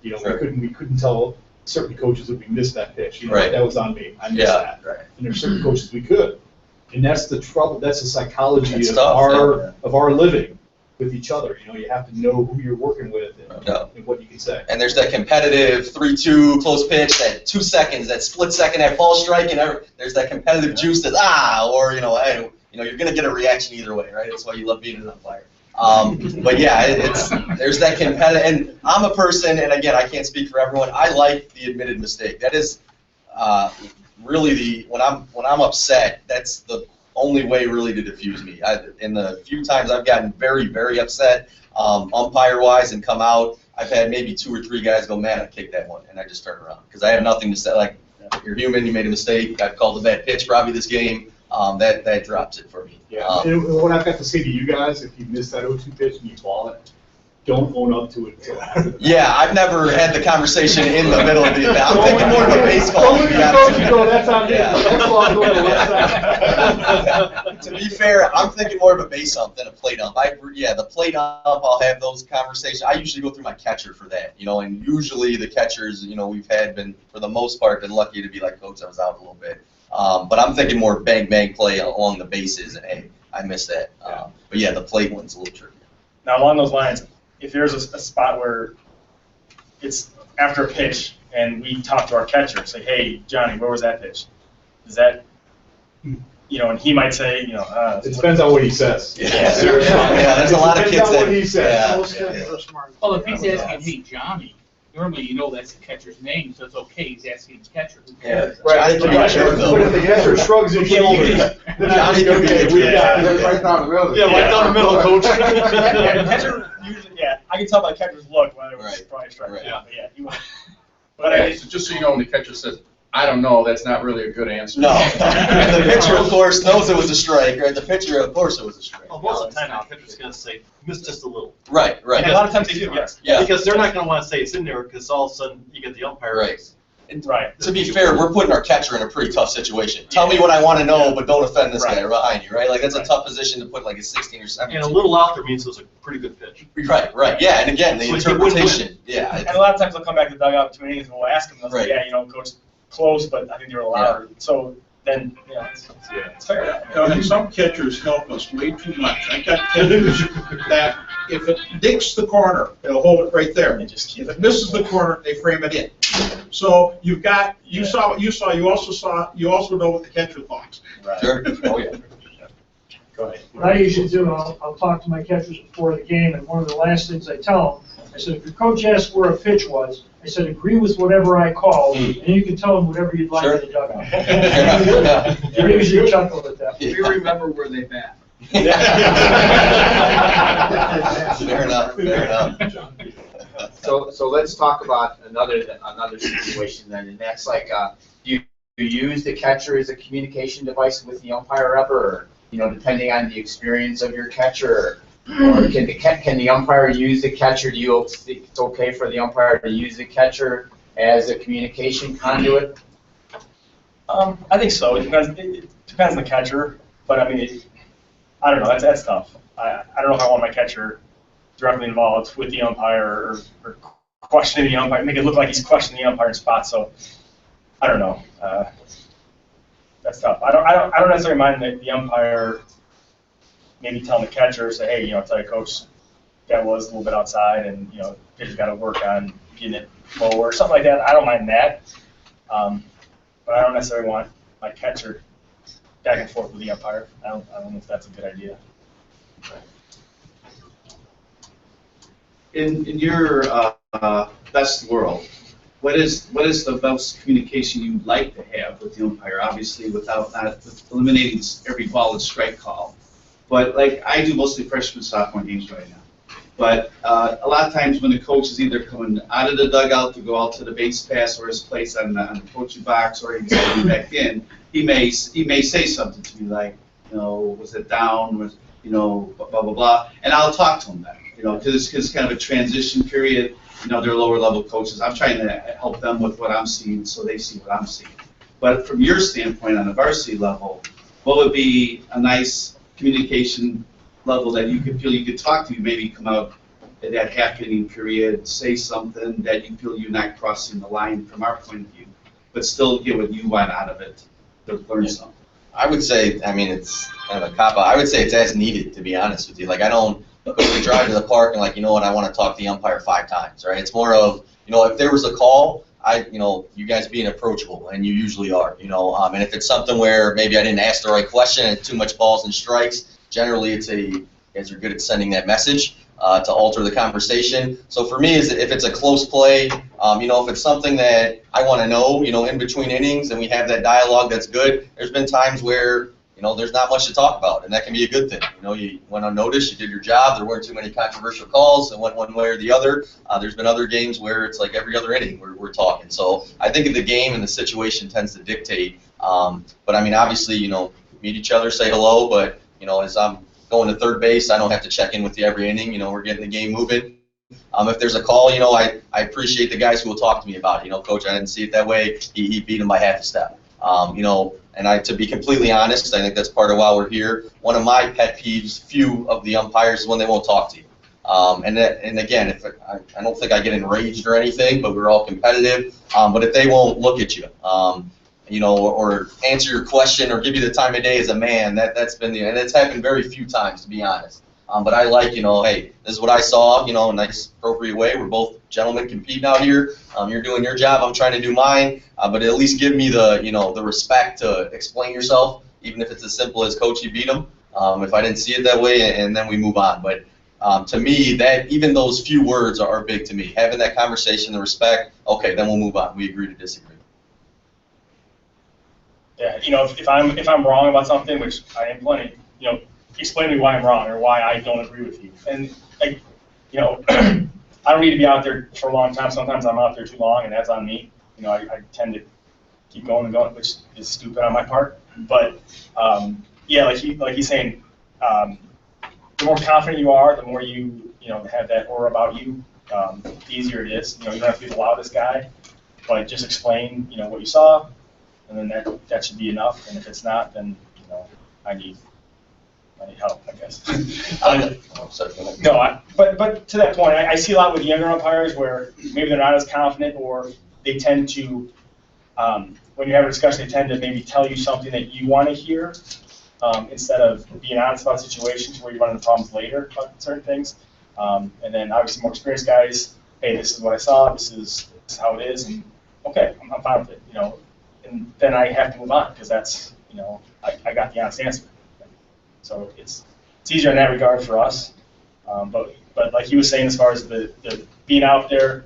Speaker 4: Sure.
Speaker 3: We couldn't tell certain coaches that we missed that pitch.
Speaker 4: Right.
Speaker 3: That was on me. I missed
Speaker 4: Yeah.
Speaker 3: that.
Speaker 4: Right.
Speaker 3: And there's certain coaches we could. And that's the trouble. That's the psychology
Speaker 4: It's
Speaker 3: of
Speaker 4: tough,
Speaker 3: our living with each other. You have to know who you're working with
Speaker 4: No.
Speaker 3: and what you can say.
Speaker 4: And there's that competitive 3-2 close pitch, that 2 seconds, that split second, that ball strike, and there's that competitive juice that or hey, you're gonna get a reaction either way, right? That's why you love being an umpire. But yeah, there's that competitive, and I'm a person, and again, I can't speak for everyone. I like the admitted mistake. That is really when I'm upset. That's the only way really to diffuse me. In the few times I've gotten very, very upset, umpire-wise, and come out, I've had maybe 2 or 3 guys go, man, I kicked that one, and I just turn around. Because I have nothing to say, like, you're human, you made a mistake, I've called a bad pitch probably this game, that drops it for me.
Speaker 3: Yeah. And what I've got to say to you guys, if you miss that 0-2 pitch and you ball it, don't own up to it until after the
Speaker 4: Yeah, I've never had the conversation in the middle of the event. I'm thinking more of a baseball.
Speaker 3: Don't look at the coach and go, that's on me.
Speaker 4: Yeah.
Speaker 3: That's all I'm going to the left side.
Speaker 4: To be fair, I'm thinking more of a base ump than a plate ump. The plate ump, I'll have those conversations. I usually go through my catcher for that, and usually the catchers, we've been, for the most part, been lucky to be like, Coach, I was out a little bit. But I'm thinking more bang, bang play along the bases, and hey, I missed that. But yeah, the plate one's a little tricky.
Speaker 1: Now, along those lines, if there's a spot where it's after a pitch and we talk to our catcher, say, hey, Johnny, where was that pitch? Is that, and he might say,
Speaker 3: It depends on what he says.
Speaker 4: Yeah,
Speaker 3: Seriously.
Speaker 4: yeah, there's a lot of kids
Speaker 3: Depends on what he
Speaker 4: that.
Speaker 3: says.
Speaker 4: Yeah.
Speaker 10: Well, if he's asking, hey, Johnny, normally that's the catcher's name, so it's okay, he's asking his catcher. Who cares?
Speaker 3: Right,
Speaker 4: I think you're right,
Speaker 3: but if the catcher shrugs his shoulders, then
Speaker 4: Johnny could be
Speaker 3: okay, we got it.
Speaker 7: Right down the middle.
Speaker 5: Yeah, right down the middle, coach.
Speaker 1: Catcher usually, I can tell by the catcher's look whether it was
Speaker 4: Right.
Speaker 1: probably a strike.
Speaker 4: Right.
Speaker 1: But yeah, he won't. But
Speaker 8: So just so you know, when the catcher says, I don't know, that's not really a good answer.
Speaker 4: No. And the pitcher, of course, knows it was a strike, right? The pitcher, of course, it was a strike.
Speaker 11: Well, most of the time, the pitcher's gonna say, missed just a little.
Speaker 4: Right, right.
Speaker 1: And a lot of times they do, yes.
Speaker 4: Yeah.
Speaker 11: Because they're not gonna wanna say it's in there, because all of a sudden, you get the umpire.
Speaker 4: Right.
Speaker 1: Right.
Speaker 4: To be fair, we're putting our catcher in a pretty tough situation. Tell me what I want to know, but don't offend this guy behind you, right? Like, that's a tough position to put like a 16 or 17.
Speaker 11: And a little out there means it was a pretty good pitch.
Speaker 4: Right, right, yeah, and again, the
Speaker 11: So you wouldn't
Speaker 4: interpretation, yeah.
Speaker 1: And a lot of times they'll come back to the dugout between innings and we'll ask them, they'll say,
Speaker 4: Right.
Speaker 1: yeah, coach, close, but I think they were louder. So then, it's fair.
Speaker 5: And some catchers help us way too much. I got catchers that if it dicks the corner, they'll hold it right there. If it misses the corner, they frame it in. So you saw what you saw, you also know what the catcher thought.
Speaker 4: Sure.
Speaker 8: Oh, yeah.
Speaker 1: Go ahead.
Speaker 12: What I usually do, I'll talk to my catchers before the game, and one of the last things I tell them, I said, if your coach asks where a pitch was, I said, agree with whatever I called, and you can tell them whatever you'd like
Speaker 4: Sure.
Speaker 12: in the dugout.
Speaker 4: Yeah.
Speaker 12: They usually chuckle at that.
Speaker 9: We remember where they bat.
Speaker 4: Fair enough, fair enough.
Speaker 6: So let's talk about another situation then, and that's like, do you use the catcher as a communication device with the umpire ever, or, depending on the experience of your catcher, or can the umpire use the catcher? Do you think it's okay for the umpire to use the catcher as a communication conduit?
Speaker 1: I think so. It depends on the catcher, but I mean, I don't know. That's tough. I don't know if I want my catcher directly involved with the umpire or questioning the umpire, make it look like he's questioning the umpire spot. So I don't know. That's tough. I don't necessarily mind the umpire maybe telling the catcher, say, hey, tell your coach that was a little bit outside, and pitcher's got to work on getting it lower or something like that. I don't mind that. But I don't necessarily want my catcher back and forth with the umpire. I don't know if that's a good idea.
Speaker 9: In your best world, what is the best communication you'd like to have with the umpire? Obviously, without not eliminating every ball and strike call. But like I do mostly freshman sophomore games right now. But a lot of times when the coach is either coming out of the dugout to go out to the base pass or his place on the coaching box or he's coming back in, he may say something to me like, you know, was it down? Was, you know, blah blah blah, and I'll talk to him then. You know, because it's kind of a transition period. You know, they're lower level coaches. I'm trying to help them with what I'm seeing so they see what I'm seeing. But from your standpoint on the varsity level, what would be a nice communication level that you could feel you could talk to you, maybe come out at that half inning period, say something that you feel you're not crossing the line from our point of view, but still get what you want out of it to learn something?
Speaker 4: I would say, I mean, it's kind of a cop-out. I would say it's as needed, to be honest with you. Like, I don't go to drive to the park and, like, you know what, I want to talk to the umpire 5 times, right? It's more of, you know, if there was a call, you know, you guys being approachable, and you usually are, you know, and if it's something where maybe I didn't ask the right question and too much balls and strikes, generally it's you guys are good at sending that message to alter the conversation. So for me, if it's a close play, you know, if it's something that I want to know, you know, in between innings and we have that dialogue that's good, there's been times where, you know, there's not much to talk about, and that can be a good thing. You know, you went unnoticed, you did your job, there weren't too many controversial calls, and went one way or the other. There's been other games where it's like every other inning we're talking. So I think the game and the situation tends to dictate. But I mean, obviously, you know, meet each other, say hello, but, you know, as I'm going to third base, I don't have to check in with you every inning. You know, we're getting the game moving. If there's a call, you know, I appreciate the guys who will talk to me about it. You know, Coach, I didn't see it that way. He beat him by half a step. You know, and to be completely honest, I think that's part of why we're here. One of my pet peeves, few of the umpires, is when they won't talk to you. And again, I don't think I get enraged or anything, but we're all competitive. But if they won't look at you, you know, or answer your question or give you the time of day as a man, that's been and it's happened very few times, to be honest. But I like, you know, hey, this is what I saw, you know, in a nice, appropriate way. We're both gentlemen competing out here. You're doing your job, I'm trying to do mine. But at least give me the, you know, the respect to explain yourself, even if it's as simple as, Coach, you beat him. If I didn't see it that way, and then we move on. But to me, that even those few words are big to me. Having that conversation, the respect, okay, then we'll move on. We agree to disagree.
Speaker 1: Yeah, you know, if I'm wrong about something, which I am plenty, you know, explain to me why I'm wrong or why I don't agree with you. And, like, you know, I don't need to be out there for a long time. Sometimes I'm out there too long, and that's on me. You know, I tend to keep going and going, which is stupid on my part. But yeah, like he's saying, the more confident you are, the more you know have that aura about you, the easier it is. You know, you don't have to be the loudest guy, but just explain, you know, what you saw, and then that should be enough. And if it's not, then, you know, I need help, I guess. But to that point, I see a lot with younger umpires where maybe they're not as confident, or they tend to, when you have a discussion, they tend to maybe tell you something that you want to hear, instead of being honest about situations where you run into problems later about certain things. And then obviously more experienced guys, hey, this is what I saw, this is how it is, and okay, I'm fine with it, you know. And then I have to move on, because that's, you know, I got the honest answer. So it's easier in that regard for us. But like he was saying, as far as the being out there,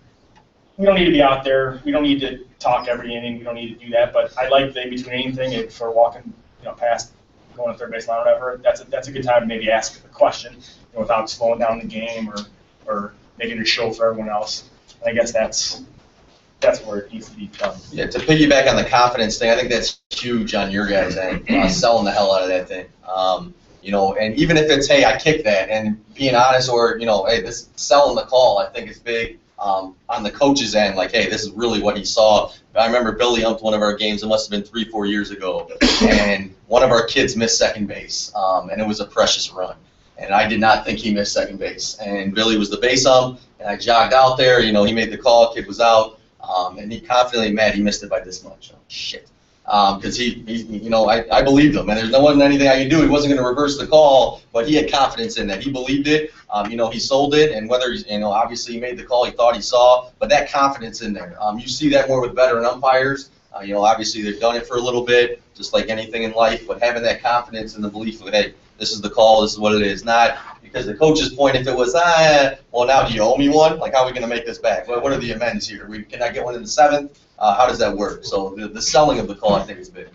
Speaker 1: we don't need to be out there. We don't need to talk every inning. We don't need to do that. But I like the in-between anything, if for walking, you know, past, going to third base line or whatever. That's a good time to maybe ask a question, you know, without slowing down the game or making it a show for everyone else. And I guess that's where it needs to be done.
Speaker 4: Yeah, to piggyback on the confidence thing, I think that's huge on your guys' end, selling the hell out of that thing. You know, and even if it's, hey, I kicked that, and being honest, or, you know, hey, this selling the call, I think is big on the coach's end. Like, hey, this is really what he saw. I remember Billy umped one of our games. It must have been 3-4 years ago, and one of our kids missed second base, and it was a precious run. And I did not think he missed second base. And Billy was the base ump, and I jogged out there. You know, he made the call. Kid was out. And he confidently, Matt, he missed it by this much. Oh, shit. Because he, you know, I believed him, and there wasn't anything I could do. He wasn't going to reverse the call, but he had confidence in that. He believed it. You know, he sold it, and whether, you know, obviously he made the call he thought he saw, but that confidence in there. You see that more with veteran umpires. You know, obviously they've done it for a little bit. just like anything in life, but having that confidence and the belief of, hey, this is the call, this is what it is, not because the coach's point, if it was, well, now do you owe me one? Like, how are we going to make this back? What are the amends here? Can I get one in the 7th? How does that work? So the selling of the call, I think, is big.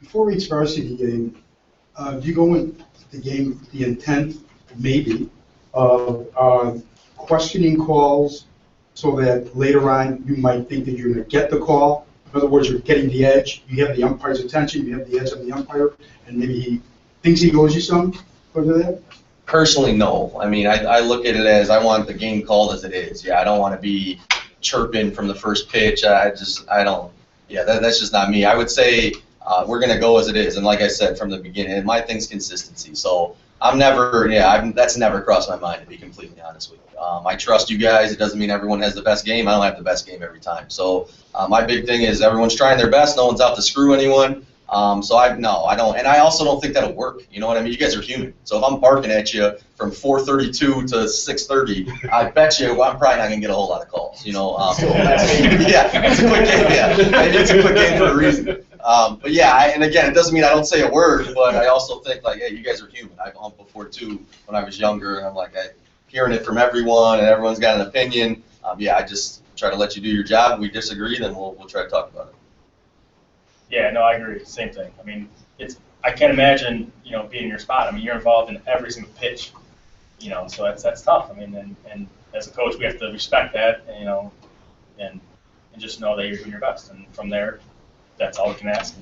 Speaker 13: Before each varsity game, do you go into the game with the intent, maybe, of questioning calls so that later on you might think that you're going to get the call? In other words, you're getting the edge, you have the umpire's attention, you have the edge of the umpire, and maybe he thinks he owes you some because of that?
Speaker 4: Personally, no. I mean, I look at it as I want the game called as it is. Yeah, I don't want to be chirping from the first pitch. That's just not me. I would say we're going to go as it is. And like I said from the beginning, my thing's consistency. So that's never crossed my mind, to be completely honest with you. I trust you guys. It doesn't mean everyone has the best game. I don't have the best game every time. So my big thing is everyone's trying their best. No one's out to screw anyone. I don't, and I also don't think that'll work. You know what I mean? You guys are human. So if I'm barking at you from 4:32 to 6:30, I bet you I'm probably not gonna get a whole lot of calls. You know, yeah, it's a quick game. Yeah, maybe it's a quick game for a reason. But yeah, and again, it doesn't mean I don't say a word, but I also think like, hey, you guys are human. I've humped before too when I was younger, and I'm like, hearing it from everyone, and everyone's got an opinion. I just try to let you do your job. If we disagree, then we'll try to talk about it.
Speaker 1: Yeah, no, I agree. Same thing. I mean, I can't imagine, being in your spot. I mean, you're involved in every single pitch, so that's tough. I mean, and as a coach, we have to respect that, and just know that you're doing your best. And from there, that's all we can ask.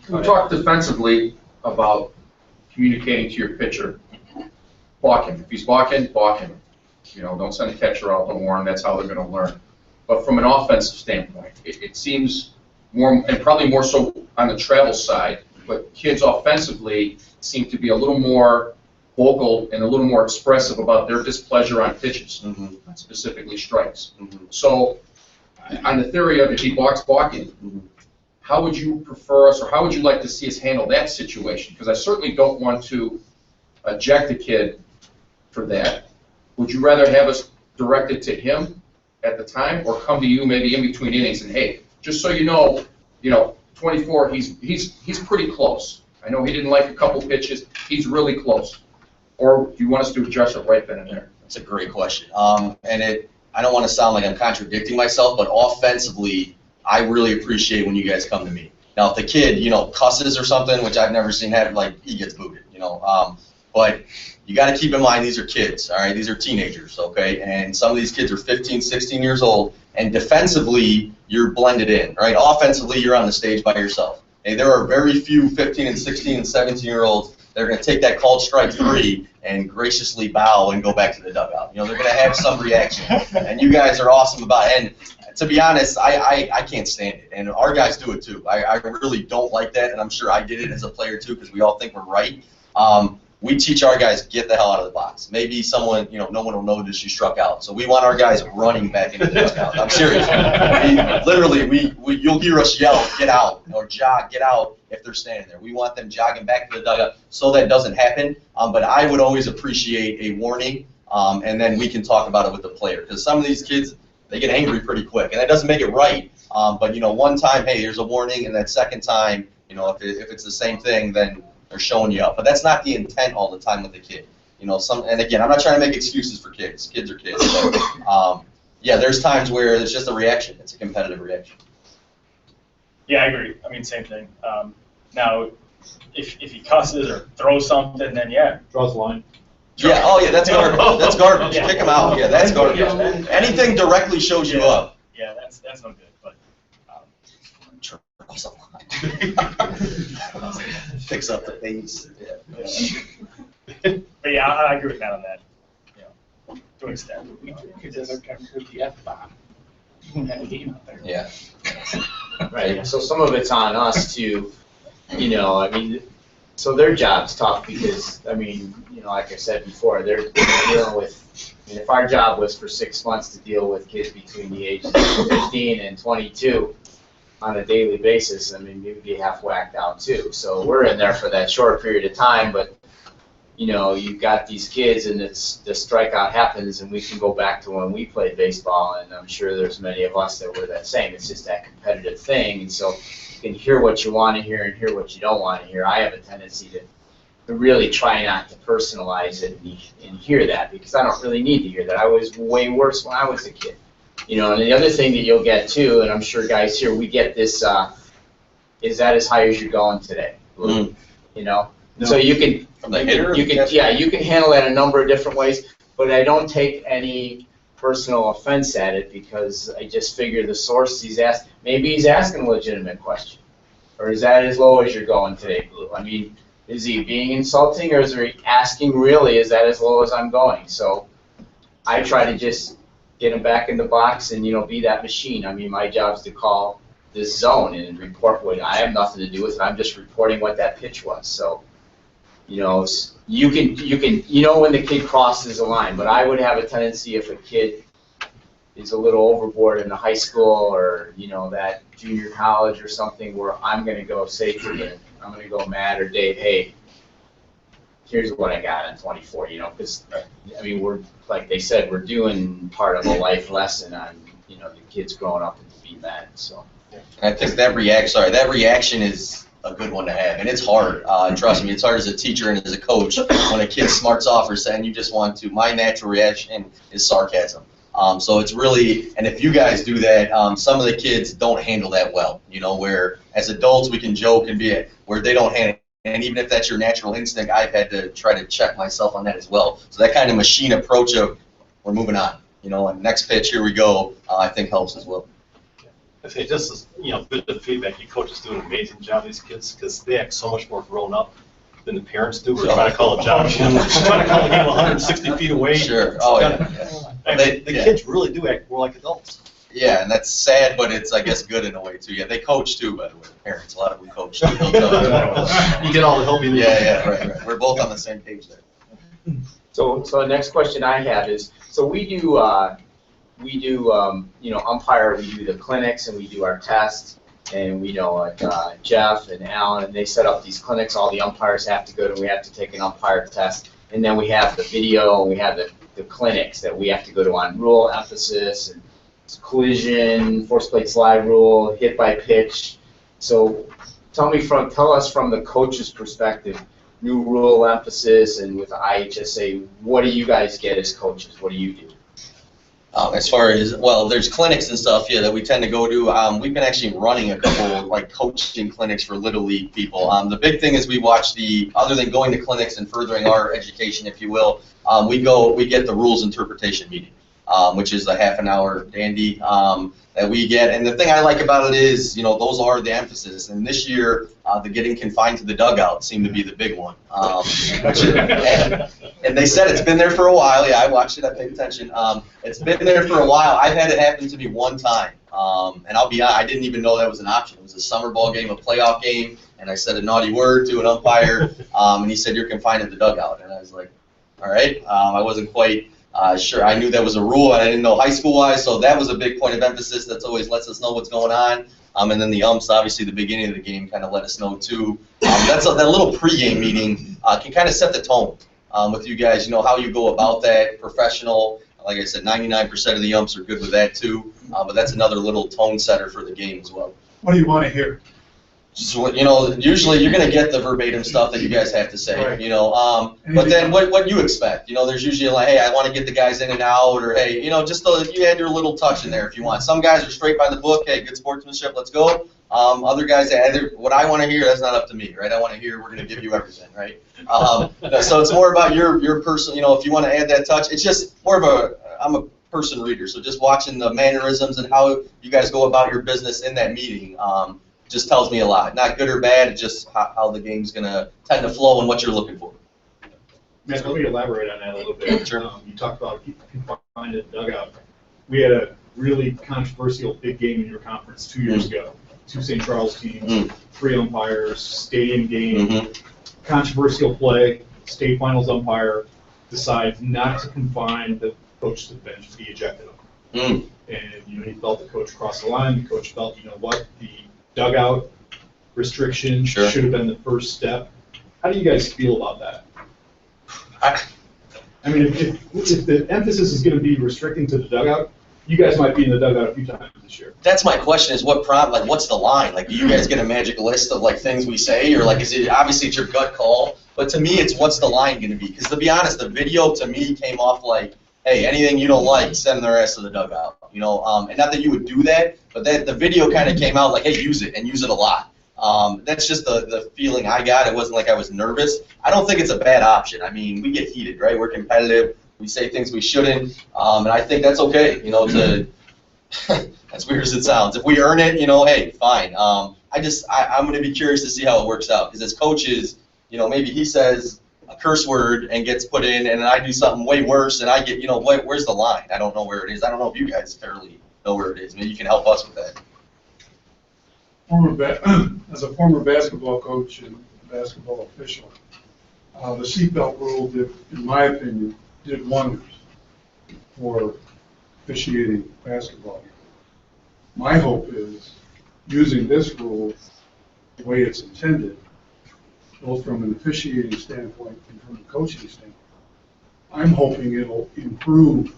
Speaker 8: We talked defensively about communicating to your pitcher. Balk him. If he's balking, balk him. Don't send a catcher out to warn. That's how they're going to learn. But from an offensive standpoint, it seems more, and probably more so on the travel side, but kids offensively seem to be a little more vocal and a little more expressive about their displeasure on pitches, specifically strikes. So, on the theory of if he balking, how would you prefer us, or how would you like to see us handle that situation? Because I certainly don't want to eject a kid for that. Would you rather have us direct it to him at the time, or come to you maybe in between innings and, hey, just so you know, 24, he's pretty close. I know he didn't like a couple pitches. He's really close. Or do you want us to adjust it right then and there?
Speaker 4: That's a great question. I don't want to sound like I'm contradicting myself, but offensively, I really appreciate when you guys come to me. Now, if the kid, cusses or something, which I've never seen happen, like he gets booted, But you got to keep in mind these are kids, all right? These are teenagers, okay? And some of these kids are 15, 16 years old, and defensively, you're blended in, right? Offensively, you're on the stage by yourself. Hey, there are very few 15 and 16 and 17-year-olds that are going to take that called strike 3 and graciously bow and go back to the dugout. They're going to have some reaction, and you guys are awesome about it. And to be honest, I can't stand it, and our guys do it too. I really don't like that, and I'm sure I did it as a player too because we all think we're right. We teach our guys, get the hell out of the box. Maybe someone, no one will notice you struck out. So we want our guys running back into the dugout. I'm serious. You'll hear us yell, get out, or jog, get out if they're standing there. We want them jogging back to the dugout so that doesn't happen. But I would always appreciate a warning, and then we can talk about it with the player. Because some of these kids, they get angry pretty quick, and that doesn't make it right. But, one time, hey, here's a warning, and that second time, if it's the same thing, then they're showing you up. But that's not the intent all the time with the kid. And again, I'm not trying to make excuses for kids. Kids are kids. But, there's times where it's just a reaction. It's a competitive reaction.
Speaker 1: Yeah, I agree. I mean, same thing. Now, if he cusses or throws something, then
Speaker 3: Draws a line.
Speaker 4: Yeah, that's garbage. That's garbage.
Speaker 1: Yeah.
Speaker 4: Kick him out. Yeah, that's garbage. Anything directly shows you up.
Speaker 1: Yeah, that's no good. But
Speaker 4: Picks up the pace.
Speaker 1: But yeah, I agree with Matt on that. To an extent.
Speaker 10: Because the other guy heard the F-bomb. You won't have a game out there.
Speaker 4: Yeah.
Speaker 6: Right, so some of it's on us to, so their job's tough because, like I said before, they're dealing with, if our job was for 6 months to deal with kids between the ages of 15 and 22 on a daily basis, we'd be half whacked out too. So we're in there for that short period of time, but, you know, you've got these kids and it's, the strikeout happens and we can go back to when we played baseball, and I'm sure there's many of us that were that same. It's just that competitive thing, and so you can hear what you want to hear and hear what you don't want to hear. I have a tendency to really try not to personalize it and hear that, because I don't really need to hear that. I was way worse when I was a kid. You know, and the other thing that you'll get too, and I'm sure guys here, we get this, is that as high as you're going today? You know?
Speaker 4: No.
Speaker 6: So you can,
Speaker 4: From the hitter?
Speaker 6: you can, yeah, you can handle that a number of different ways, but I don't take any personal offense at it, because I just figure the source maybe he's asking a legitimate question. Or is that as low as you're going today, Blue? I mean, is he being insulting, or is he asking really, is that as low as I'm going? So I try to just get him back in the box and, you know, be that machine. I mean, my job is to call this zone and report what I have nothing to do with it. I'm just reporting what that pitch was. So, you know, you know when the kid crosses a line, but I would have a tendency, if a kid is a little overboard in the high school or, you know, that junior college or something, where I'm going to go say to them, I'm going to go Matt or Dave, hey, here's what I got on 24, you know, because, I mean, we're, like they said, we're doing part of a life lesson on, you know, the kids growing up and to be men, so.
Speaker 4: And I think that reaction is a good one to have, and it's hard. Trust me, it's hard as a teacher and as a coach when a kid smarts off or saying you just want to. My natural reaction is sarcasm. So it's really, and if you guys do that, some of the kids don't handle that well. You know, where as adults we can joke and be where they don't handle it. And even if that's your natural instinct, I've had to try to check myself on that as well. So that kind of machine approach of we're moving on, you know, and next pitch, here we go, I think helps as well.
Speaker 11: I say just as, you know, bit of feedback, you coaches do an amazing job, these kids, because they act so much more grown up than the parents do. We're trying to call a job, trying to call a game 160 feet away.
Speaker 4: Sure. Oh, yeah.
Speaker 11: I mean, the kids really do act more like adults.
Speaker 4: Yeah, and that's sad, but it's, I guess, good in a way, too. Yeah, they coach, too, by the way. Parents, a lot of them coach, too.
Speaker 11: You get all the help you need.
Speaker 4: Yeah, right. We're both on the same page there.
Speaker 6: So the next question I have is, so we do, you know, umpire, we do the clinics and we do our tests, and we know like Jeff and Alan, and they set up these clinics, all the umpires have to go to, we have to take an umpire test, and then we have the video, and we have the clinics that we have to go to on rule emphasis, and collision, force plate slide rule, hit by pitch. So tell us from the coach's perspective, new rule emphasis, and with the IHSA, what do you guys get as coaches? What do you do?
Speaker 4: As far as, well, there's clinics and stuff, yeah, that we tend to go to. We've been actually running a couple, like, coaching clinics for Little League people. The big thing is we watch other than going to clinics and furthering our education, if you will, we get the rules interpretation meeting, which is a half an hour dandy that we get. And the thing I like about it is, you know, those are the emphasis. And this year, the getting confined to the dugout seemed to be the big one. And they said it's been there for a while. Yeah, I watched it. I paid attention. It's been there for a while. I've had it happen to me one time. And I'll be honest, I didn't even know that was an option. It was a summer ball game, a playoff game, and I said a naughty word to an umpire, and he said, you're confined to the dugout. And I was like, all right. I wasn't quite sure. I knew that was a rule. I didn't know high school-wise, so that was a big point of emphasis. That's always lets us know what's going on. And then the umps, obviously, the beginning of the game kind of let us know, too. That little pregame meeting can kind of set the tone with you guys, you know, how you go about that, professional. Like I said, 99% of the umps are good with that, too. But that's another little tone setter for the game as well.
Speaker 5: What do you want to hear?
Speaker 4: So, you know, usually you're going to get the verbatim stuff that you guys have to say,
Speaker 5: right.
Speaker 4: You know, but then what you expect, you know, there's usually like, hey, I want to get the guys in and out, or hey, you know, just you add your little touch in there if you want. Some guys are straight by the book, hey, good sportsmanship, let's go. Other guys, what I want to hear, that's not up to me, right? I want to hear, we're going to give you everything, right? So it's more about your person, you know, if you want to add that touch, it's just more of I'm a person reader, so just watching the mannerisms and how you guys go about your business in that meeting, just tells me a lot. Not good or bad, just how the game's going to tend to flow and what you're looking for.
Speaker 3: Matt, let me elaborate on that a little bit.
Speaker 4: Sure.
Speaker 3: You talked about confined in the dugout. We had a really controversial big game in your conference 2 years ago. Two St. Charles teams, 3 umpires, stadium game, controversial play, state finals umpire decides not to confine the coach to the bench, he ejected him. And, you know, he felt the coach crossed the line. The coach felt, you know what, the dugout restriction should have been the first step. How do you guys feel about that?
Speaker 14: I mean, if the emphasis is gonna be restricting to the dugout, you guys might be in the dugout a few times this year.
Speaker 4: That's my question, is what's the line? Like, do you guys get a magic list of, like, things we say, or, like, is it, obviously it's your gut call, but to me, it's what's the line gonna be? Because to be honest, the video to me came off like, hey, anything you don't like, send their ass to the dugout, you know? And not that you would do that, but that the video kind of came out like, hey, use it, and use it a lot. That's just the feeling I got. It wasn't like I was nervous. I don't think it's a bad option. I mean, we get heated, right? We're competitive. We say things we shouldn't, and I think that's okay, you know, to, as weird as it sounds. If we earn it, you know, hey, fine. I'm going to be curious to see how it works out, because as coaches, you know, maybe he says a curse word and gets put in, and I do something way worse, and I get, you know, where's the line? I don't know where it is. I don't know if you guys fairly know where it is. Maybe you can help us with that.
Speaker 13: As a former basketball coach and basketball official, the seatbelt rule did, in my opinion, did wonders for officiating basketball. My hope is using this rule the way it's intended, both from an officiating standpoint and from a coaching standpoint. I'm hoping it'll improve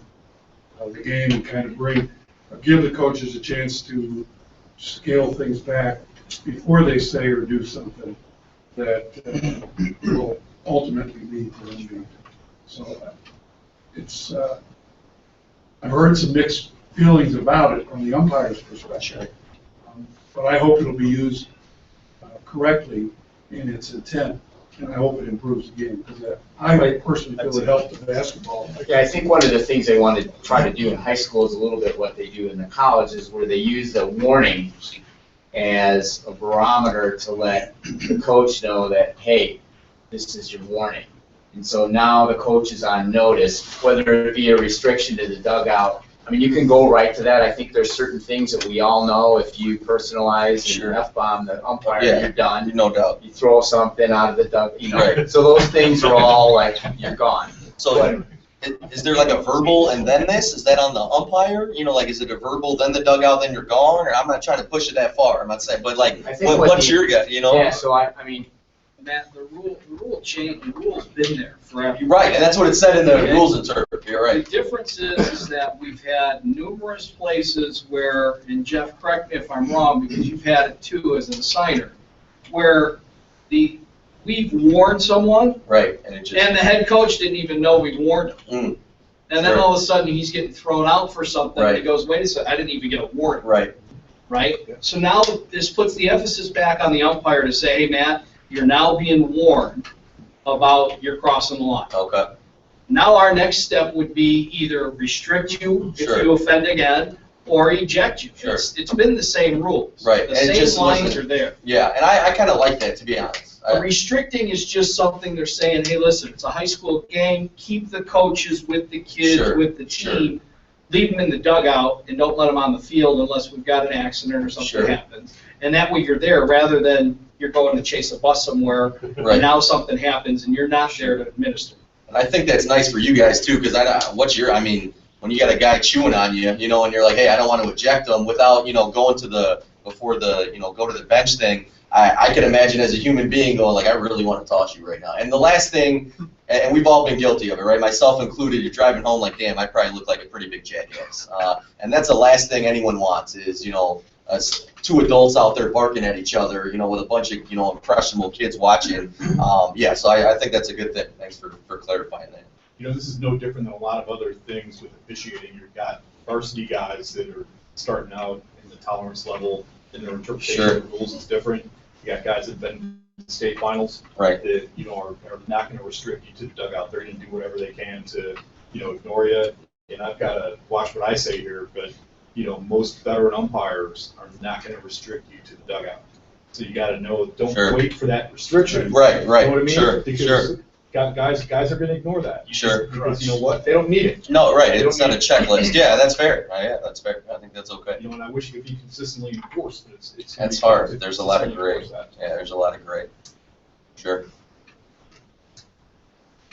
Speaker 13: the game and kind of give the coaches a chance to scale things back before they say or do something that will ultimately lead to injury. So it's, I've heard some mixed feelings about it from the umpire's perspective, but I hope it'll be used correctly in its intent, and I hope it improves the game, because I personally feel it helped the basketball.
Speaker 6: Yeah, I think one of the things they want to try to do in high school is a little bit what they do in the colleges, where they use the warning as a barometer to let the coach know that, hey, this is your warning. And so now the coach is on notice, whether it be a restriction to the dugout. I mean, you can go right to that. I think there's certain things that we all know. If you personalize and F-bomb the umpire, you're done.
Speaker 4: No doubt.
Speaker 6: You throw something out of the dugout, you know. Right. So those things are all like, you're gone.
Speaker 4: So is there like a verbal and then this? Is that on the umpire? You know, like, is it a verbal, then the dugout, then you're gone? Or I'm not trying to push it that far. I'm not saying, but like, what's your gut, you know?
Speaker 6: Yeah, so I mean,
Speaker 15: Matt, the rule change, the rule's been there forever.
Speaker 4: Right, and that's what it said in the rules interpret. You're right.
Speaker 15: The difference is that we've had numerous places where, and Jeff, correct me if I'm wrong, because you've had it too as an assigner, where we've warned someone,
Speaker 4: right, and
Speaker 15: the head coach didn't even know we warned him. And then all of a sudden he's getting thrown out for something, and he goes, wait a second, I didn't even get a warning.
Speaker 4: Right.
Speaker 15: Right? So now this puts the emphasis back on the umpire to say, hey, Matt, you're now being warned about you're crossing the line.
Speaker 4: Okay.
Speaker 15: Now our next step would be either restrict you if you offend again, or eject you.
Speaker 4: Sure.
Speaker 15: It's been the same rules.
Speaker 4: Right.
Speaker 15: The
Speaker 4: and
Speaker 15: same lines are there.
Speaker 4: Yeah, and I kind of like that, to be honest.
Speaker 15: Restricting is just something they're saying, hey, listen, it's a high school game. Keep the coaches with the kids, with the team. Leave them in the dugout and don't let them on the field unless we've got an accident or something happens. And that way you're there rather than you're going to chase a bus somewhere and now something happens and you're not there to administer.
Speaker 4: And I think that's nice for you guys too, because I mean, when you got a guy chewing on you, you know, and you're like, hey, I don't want to eject him without, you know, going to before the, go to the bench thing. I can imagine as a human being going like, I really want to toss you right now. And the last thing, and we've all been guilty of it, right? Myself included. You're driving home like, damn, I probably look like a pretty big jackass. And that's the last thing anyone wants is, us two adults out there barking at each other, with a bunch of, impressionable kids watching. Yeah, so I think that's a good thing. Thanks for clarifying that.
Speaker 3: This is no different than a lot of other things with officiating. You've got varsity guys that are starting out in the tolerance level, and their interpretation of the rules is different. You got guys that have been in state finals that are not going to restrict you to the dugout. They're going to do whatever they can to ignore you. And I've got to watch what I say here, but most veteran umpires are not going to restrict you to the dugout. So you got to know, don't wait for that restriction.
Speaker 4: Right.
Speaker 3: You know what I mean?
Speaker 4: Because
Speaker 3: guys are going to ignore that. Because you know what? They don't need it.
Speaker 4: No, right. It's not a checklist. Yeah, that's fair. Yeah, that's fair. I think that's okay.
Speaker 3: And I wish it could be consistently enforced, but it's
Speaker 4: that's hard. There's a lot of gray. Yeah, there's a lot of gray. Sure.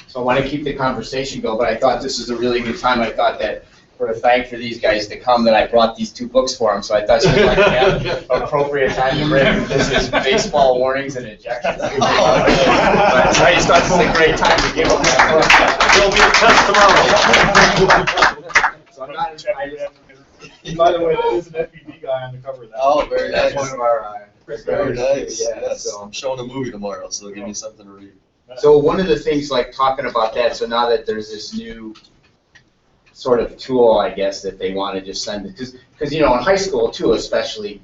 Speaker 6: So I want to keep the conversation going, but I thought this was a really good time. I thought that for a thank for these guys to come that I brought these 2 books for them, so I thought you'd like to have appropriate time to bring. This is baseball warnings and ejections. But I just thought this is a great time to give them that.
Speaker 11: There'll be a test tomorrow.
Speaker 6: So I'm not
Speaker 14: By the way, that is an FPV guy on the cover of that.
Speaker 4: Oh, very nice.
Speaker 6: That's one of our,
Speaker 4: Very nice.
Speaker 6: Yeah,
Speaker 4: Yes,
Speaker 6: so.
Speaker 4: I'm showing a movie tomorrow, so give me something to read.
Speaker 6: So one of the things, like talking about that, so now that there's this new sort of tool, I guess, that they want to just send it, because you know, in high school too, especially,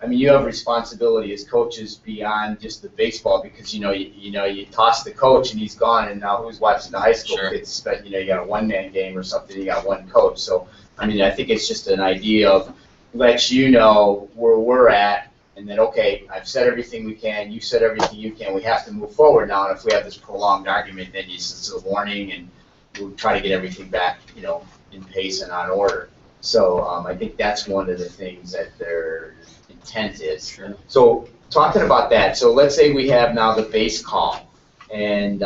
Speaker 6: I mean, you have responsibility as coaches beyond just the baseball, because you toss the coach and he's gone, and now who's watching the high school kids? But you got a one-man game or something, you got one coach. So I mean, I think it's just an idea of let you know where we're at. And then, okay, I've said everything we can, you said everything you can, we have to move forward now, and if we have this prolonged argument, then it's a warning, and we'll try to get everything back, in pace and on order. So I think that's one of the things that their intent is. Sure. So talking about that, so let's say we have now the base call, and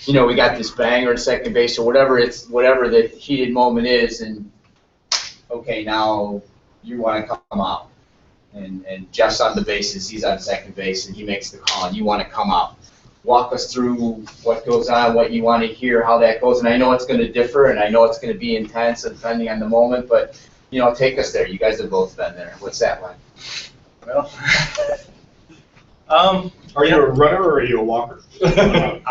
Speaker 6: we got this banger at second base, or whatever the heated moment is, and okay, now you want to come out. And Jeff's on the bases, he's on second base, and he makes the call, and you want to come out. Walk us through what goes on, what you want to hear, how that goes. And I know it's going to differ, and I know it's going to be intense depending on the moment, but, take us there. You guys have both been there. What's that like?
Speaker 1: Well,
Speaker 14: are you a runner or are you a walker?
Speaker 1: I'm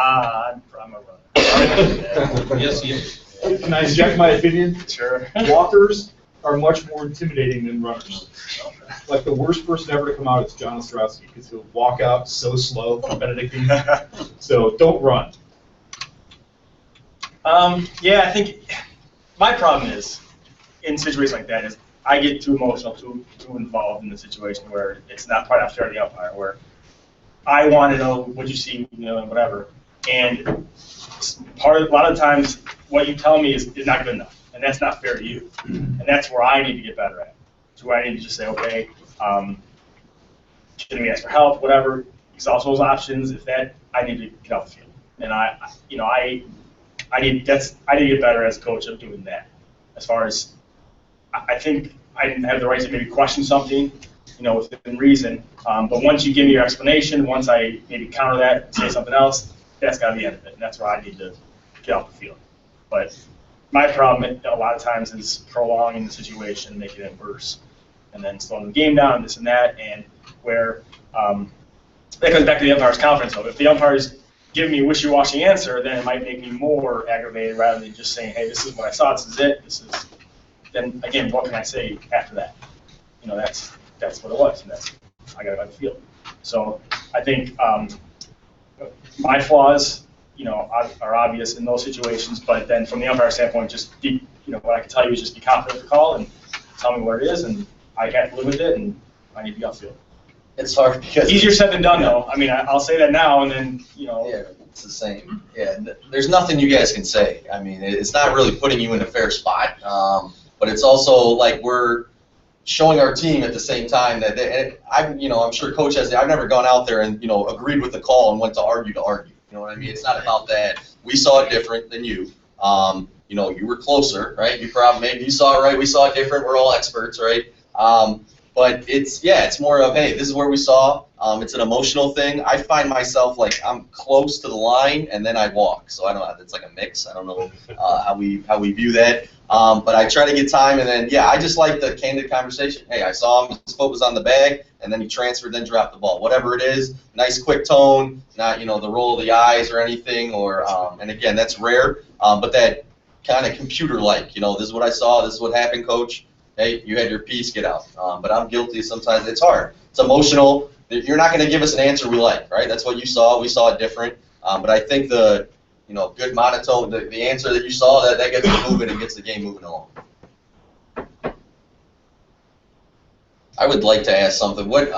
Speaker 1: a runner.
Speaker 14: Yes, yes. Can I inject my opinion?
Speaker 1: Sure.
Speaker 14: Walkers are much more intimidating than runners. Like the worst person ever to come out is John Ostrowski, because he'll walk out so slow from Benedictine. So don't run.
Speaker 1: Yeah, I think my problem is in situations like that is I get too emotional, too involved in the situation where it's not quite fair to the umpire, where I want to know what you see, whatever. And a lot of times what you tell me is not good enough, and that's not fair to you. And that's where I need to get better at. So where I need to just say, okay, can we ask for help, whatever, exhaust those options. If that, I need to get off the field. And I need to get better as a coach of doing that. As far as, I think I have the right to maybe question something, within reason. But once you give me your explanation, once I maybe counter that and say something else, that's got to be the end of it. And that's where I need to get off the field. But my problem a lot of times is prolonging the situation, making it worse, and then slowing the game down, this and that, and where that goes back to the umpire's confidence. Though, if the umpire's giving me a wishy-washy answer, then it might make me more aggravated rather than just saying, hey, this is what I saw, this is it, then again, what can I say after that? That's what it was, and I got it by the field. So I think my flaws, are obvious in those situations, but then from the umpire standpoint, just what I can tell you is just be confident with the call and tell me what it is, and I have to live with it, and I need to be off field.
Speaker 4: It's hard because
Speaker 1: easier said than done, though. I mean, I'll say that now, and then
Speaker 4: Yeah, it's the same. Yeah, there's nothing you guys can say. I mean, it's not really putting you in a fair spot, but it's also like we're showing our team at the same time that I'm sure coach has. I've never gone out there and agreed with the call and went to argue. You know what I mean? It's not about that. We saw it different than you. You were closer, right? Maybe you saw it right. We saw it different. We're all experts, right? But it's more of, hey, this is where we saw. It's an emotional thing. I find myself like I'm close to the line and then I walk. So I don't know. It's like a mix. I don't know how we view that. But I try to get time, and then I just like the candid conversation. Hey, I saw him. His foot was on the bag, and then he transferred, then dropped the ball. Whatever it is, nice quick tone, not the roll of the eyes or anything. Or and again, that's rare. But that kind of computer-like. This is what I saw. This is what happened, coach. Hey, you had your piece. Get out. But I'm guilty. Sometimes it's hard. It's emotional. You're not going to give us an answer we like, right? That's what you saw. We saw it different. But I think the good monotone, the answer that you saw, that gets it moving and gets the game moving along. I would like to ask something. What,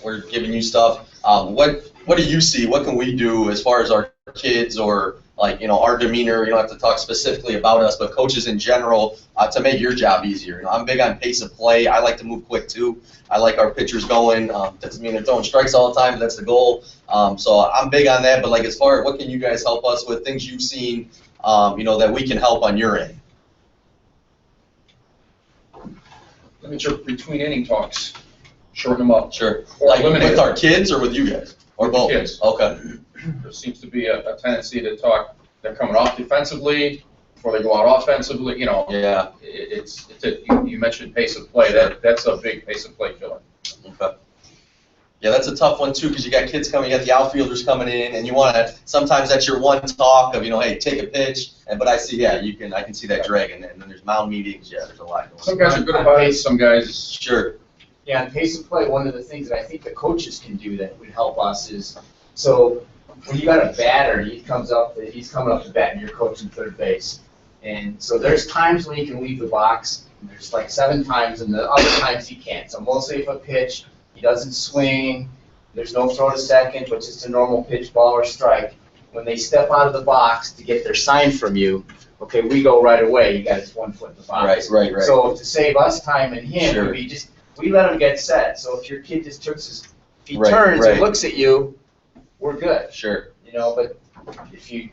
Speaker 4: we're giving you stuff. What do you see? What can we do as far as our kids or our demeanor? You don't have to talk specifically about us, but coaches in general to make your job easier. I'm big on pace of play. I like to move quick too. I like our pitchers going. Doesn't mean they're throwing strikes all the time, but that's the goal. So I'm big on that. But as far as what can you guys help us with, things you've seen that we can help on your end.
Speaker 8: Limit your between inning talks, shorten them up.
Speaker 4: Sure.
Speaker 8: Or
Speaker 4: Like
Speaker 8: eliminate
Speaker 4: with
Speaker 8: them.
Speaker 4: our kids or with you guys? Or both?
Speaker 8: Kids.
Speaker 4: Okay.
Speaker 8: There seems to be a tendency to talk, they're coming off defensively, before they go out offensively,
Speaker 4: Yeah.
Speaker 8: You mentioned pace of play, that's a big pace of play killer.
Speaker 4: Okay. Yeah, that's a tough one too, because you got kids coming, you got the outfielders coming in, and you want to. Sometimes that's your one talk of, hey, take a pitch. But I see, I can see that dragging. And then there's mound meetings. Yeah, there's a lot going on.
Speaker 8: Some guys are good about it. Some guys.
Speaker 4: Sure.
Speaker 2: Yeah, and pace of play, one of the things that I think the coaches can do that would help us is, so when you got a batter, he's coming up to bat, and you're coaching third base. And so there's times when he can leave the box, and there's like 7 times, and the other times he can't. So mostly if a pitch, he doesn't swing, there's no throw to second, but just a normal pitch, ball, or strike. When they step out of the box to get their sign from you, okay, we go right away, you got his 1 foot in the box.
Speaker 4: Right.
Speaker 2: So to save us time and him,
Speaker 4: Sure.
Speaker 2: would be just, we let him get set. So if your kid just if he
Speaker 4: Right,
Speaker 2: turns
Speaker 4: right.
Speaker 2: and looks at you, we're good.
Speaker 4: Sure.
Speaker 2: But if you,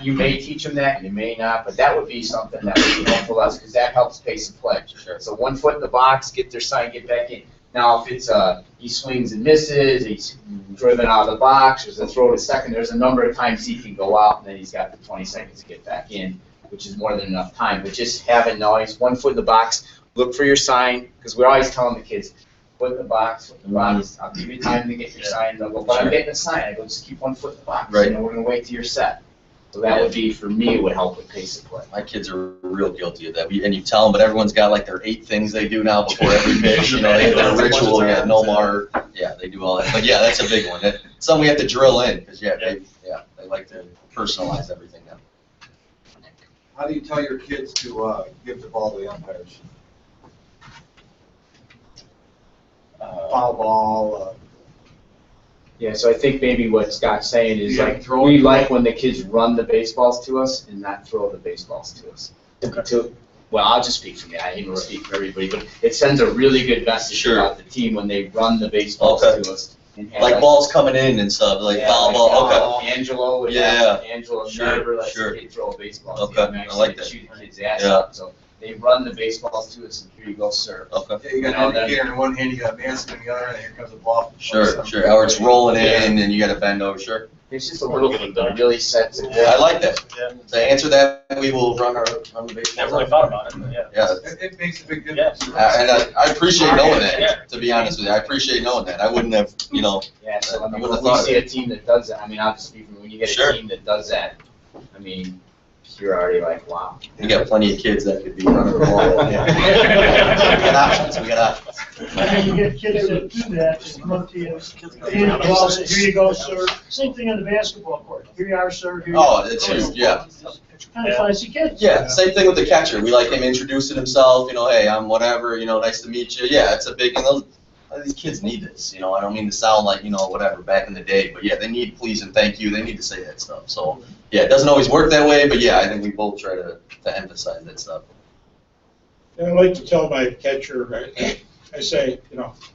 Speaker 2: you may teach them that, you may not, but that would be something that would be helpful to us, because that helps pace of play.
Speaker 4: Sure.
Speaker 2: So 1 foot in the box, get their sign, get back in. Now, if it's he swings and misses, he's driven out of the box, there's a throw to second, there's a number of times he can go out, and then he's got the 20 seconds to get back in, which is more than enough time. But just having noise, 1 foot in the box, look for your sign, because we're always telling the kids, foot in the box, I'll give you time to get your sign. They'll go, but I'm getting a sign. I go, just keep 1 foot in the box.
Speaker 4: Right.
Speaker 2: We're going to wait till you're set. So that would be, for me, would help with pace of play.
Speaker 4: My kids are real guilty of that. And you tell them, but everyone's got like their 8 things they do now before every pitch. They have their ritual. Yeah, no more. Yeah, they do all that. But yeah, that's a big one. That's something we have to drill in, because they like to personalize everything now.
Speaker 7: How do you tell your kids to give the ball to the umpires? Foul ball.
Speaker 2: Yeah, so I think maybe what Scott's saying is,
Speaker 7: Yeah,
Speaker 2: we like when the kids run the baseballs to us and not throw the baseballs to us. Well, I'll just speak for me. I didn't speak for everybody, but it sends a really good message
Speaker 4: Sure.
Speaker 2: about the team when they run the baseballs to us. And have
Speaker 4: Like balls coming in and stuff, like foul ball. Okay.
Speaker 2: Angelo would
Speaker 4: Yeah.
Speaker 2: Angelo
Speaker 4: Sure,
Speaker 2: never lets
Speaker 4: sure.
Speaker 2: the kid throw a baseball.
Speaker 4: Okay, I like that.
Speaker 2: Shoot the kid's ass
Speaker 4: Yeah.
Speaker 2: up. So they run the baseballs to us, and here you go, sir.
Speaker 4: Okay.
Speaker 7: Yeah, you got an indicator in one hand, you got a mask in the other, and here comes the ball.
Speaker 4: Sure. Or it's rolling in and you got to bend over. Sure.
Speaker 2: It's just a little thing that really sets it.
Speaker 4: I like that.
Speaker 1: Yeah.
Speaker 4: To answer that, we will run the baseball.
Speaker 1: Never really thought about it, but yeah.
Speaker 4: Yeah.
Speaker 7: It makes a big difference.
Speaker 4: And I appreciate knowing that, to be honest with you. I appreciate knowing that. I wouldn't have,
Speaker 2: Yeah, so I mean,
Speaker 4: wouldn't have
Speaker 2: when we
Speaker 4: thought
Speaker 2: see
Speaker 4: of
Speaker 2: a team that does that, I mean, I'll just speak from when you get
Speaker 4: Sure.
Speaker 2: a team that does that, I mean, you're already like, wow.
Speaker 4: You got plenty of kids that could be running the ball. We got options.
Speaker 12: And then you get kids that do that, and come up to you, hand the ball, say, here you go, sir. Same thing on the basketball court. Here you are, sir. Here you
Speaker 4: Oh,
Speaker 12: go.
Speaker 4: it's huge, yeah.
Speaker 12: Kind of classy kids.
Speaker 4: Yeah, same thing with the catcher. We like him introducing himself, hey, I'm whatever, nice to meet you. Yeah, it's a big, these kids need this, I don't mean to sound like, whatever, back in the day, but yeah, they need please and thank you. They need to say that stuff. So, yeah, it doesn't always work that way, but yeah, I think we both try to emphasize that stuff.
Speaker 5: And I like to tell my catcher, I say,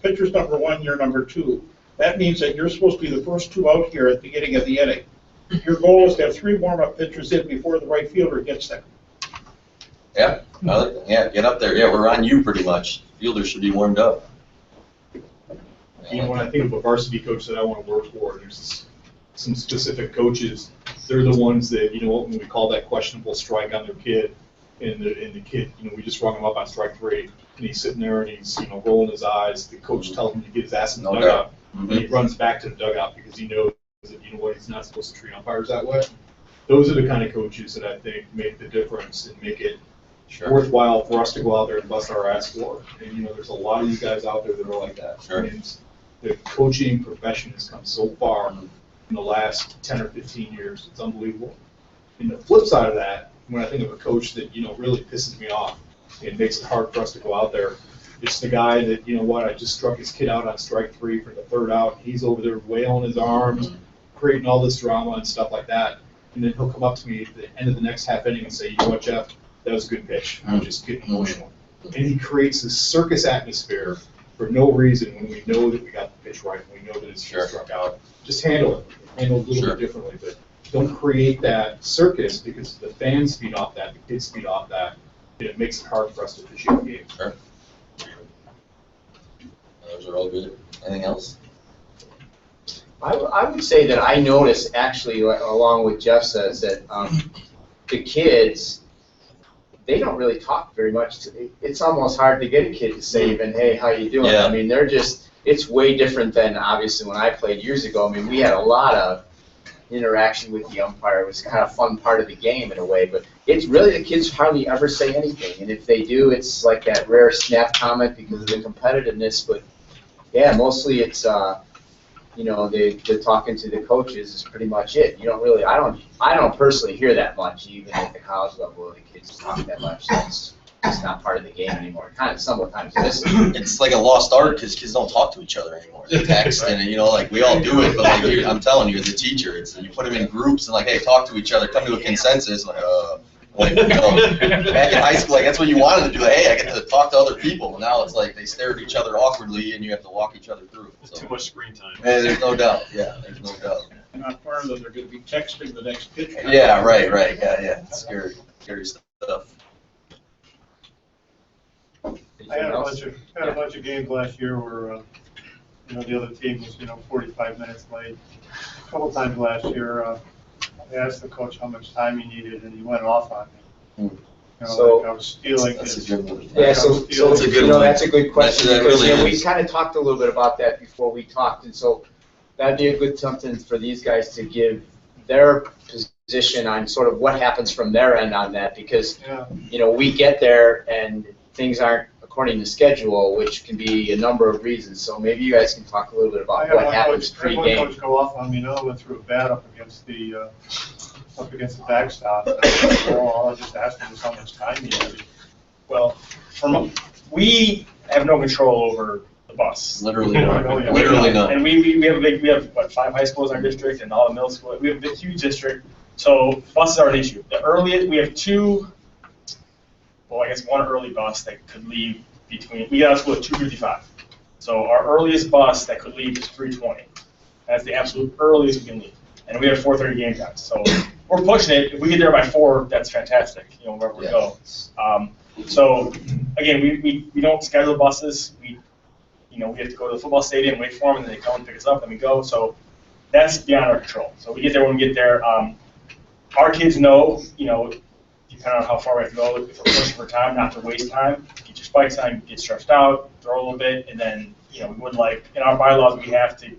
Speaker 5: pitcher's number 1, you're number 2. That means that you're supposed to be the first 2 out here at the beginning of the inning. Your goal is to have 3 warm-up pitchers in before the right fielder gets there.
Speaker 4: Yeah, get up there. Yeah, we're on you pretty much. Fielders should be warmed up.
Speaker 14: When I think of a varsity coach that I want to work for, there's some specific coaches. They're the ones that, when we call that questionable strike on their kid, and the kid, we just rung him up on strike 3, and he's sitting there and he's, rolling his eyes. The coach tells him to get his ass in the dugout, and he runs back to the dugout because he knows that, he's not supposed to treat umpires that way. Those are the kind of coaches that I think make the difference and make it worthwhile for us to go out there and bust our ass for. And, there's a lot of you guys out there that are like that.
Speaker 4: Sure.
Speaker 14: And the coaching profession has come so far in the last 10 or 15 years. It's unbelievable. And the flip side of that, when I think of a coach that, really pisses me off and makes it hard for us to go out there, it's the guy that, I just struck his kid out on strike 3 for the 3rd out. He's over there wailing his arms, creating all this drama and stuff like that. And then he'll come up to me at the end of the next half inning and say, you know what, Jeff, that was a good pitch. I'm just getting emotional. And he creates this circus atmosphere for no reason when we know that we got the pitch right, and we know that it's struck out. Just handle it. Handle it a little bit differently. But don't create that circus, because the fans feed off that, the kids feed off that, and it makes it hard for us to officiate games.
Speaker 4: Sure. Those are all good. Anything else?
Speaker 6: I would say that I noticed, actually, along with Jeff says, that the kids, they don't really talk very much. It's almost hard to get a kid to say even, hey, how you doing?
Speaker 4: Yeah.
Speaker 6: I mean, they're just, it's way different than obviously when I played years ago. I mean, we had a lot of interaction with the umpire. It was kind of fun part of the game in a way, but it's really, the kids hardly ever say anything. And if they do, it's like that rare snap comment because of the competitiveness. But yeah, mostly it's, you know, they're talking to the coaches is pretty much it. You don't really, I don't personally hear that much, even at the college level. The kids talk that much. It's not part of the game anymore. Kind of sometimes missing.
Speaker 4: It's like a lost art because kids don't talk to each other anymore. They text and, you know, like we all do it, but like I'm telling you, as a teacher, it's you put them in groups and like, hey, talk to each other, come to a consensus. Like, you know, back in high school, like that's what you wanted to do. Like, hey, I get to talk to other people. Now it's like they stare at each other awkwardly, and you have to walk each other through. So.
Speaker 11: Too much screen time.
Speaker 4: And there's no doubt. Yeah, there's no doubt.
Speaker 5: Not far though, they're going to be texting the next pitch.
Speaker 4: Yeah, right. Yeah. Scary stuff.
Speaker 16: I had a bunch of games last year where, you know, the other team was, 45 minutes late. A couple times last year, I asked the coach how much time he needed, and he went off on me.
Speaker 6: So
Speaker 16: like I was stealing
Speaker 4: that's
Speaker 16: his.
Speaker 4: a good one.
Speaker 6: Yeah, so
Speaker 4: that's a good one.
Speaker 6: That's a good question.
Speaker 4: That
Speaker 6: Because,
Speaker 4: really
Speaker 6: we
Speaker 4: is.
Speaker 6: kind of talked a little bit about that before we talked, and so that'd be a good something for these guys to give their position on sort of what happens from their end on that, because we get there and things aren't according to schedule, which can be a number of reasons. So maybe you guys can talk a little bit about what happens pre-game.
Speaker 16: I had one coach go off on me, went through a bat up against the backstop. And I just asked him how much time he had.
Speaker 1: Well, we have no control over the bus.
Speaker 4: Literally none. Literally none.
Speaker 1: And we have what, 5 high schools in our district and all the middle schools. We have a huge district, so buses are an issue. The earliest, we have 2, well, I guess 1 early bus that could leave between, we got out of school at 2:55. So our earliest bus that could leave is 3:20. That's the absolute earliest we can leave. And we have 4:30 game times. So we're pushing it. If we get there by 4, that's fantastic, wherever we go. So again, we don't schedule buses. We have to go to the football stadium, wait for them, and then they come and pick us up, and we go. So that's beyond our control. So we get there when we get there. Our kids know, depending on how far we have to go, if we're pushing for time, not to waste time, get your spikes on, get stretched out, throw a little bit, and then, we would in our bylaws, we have to,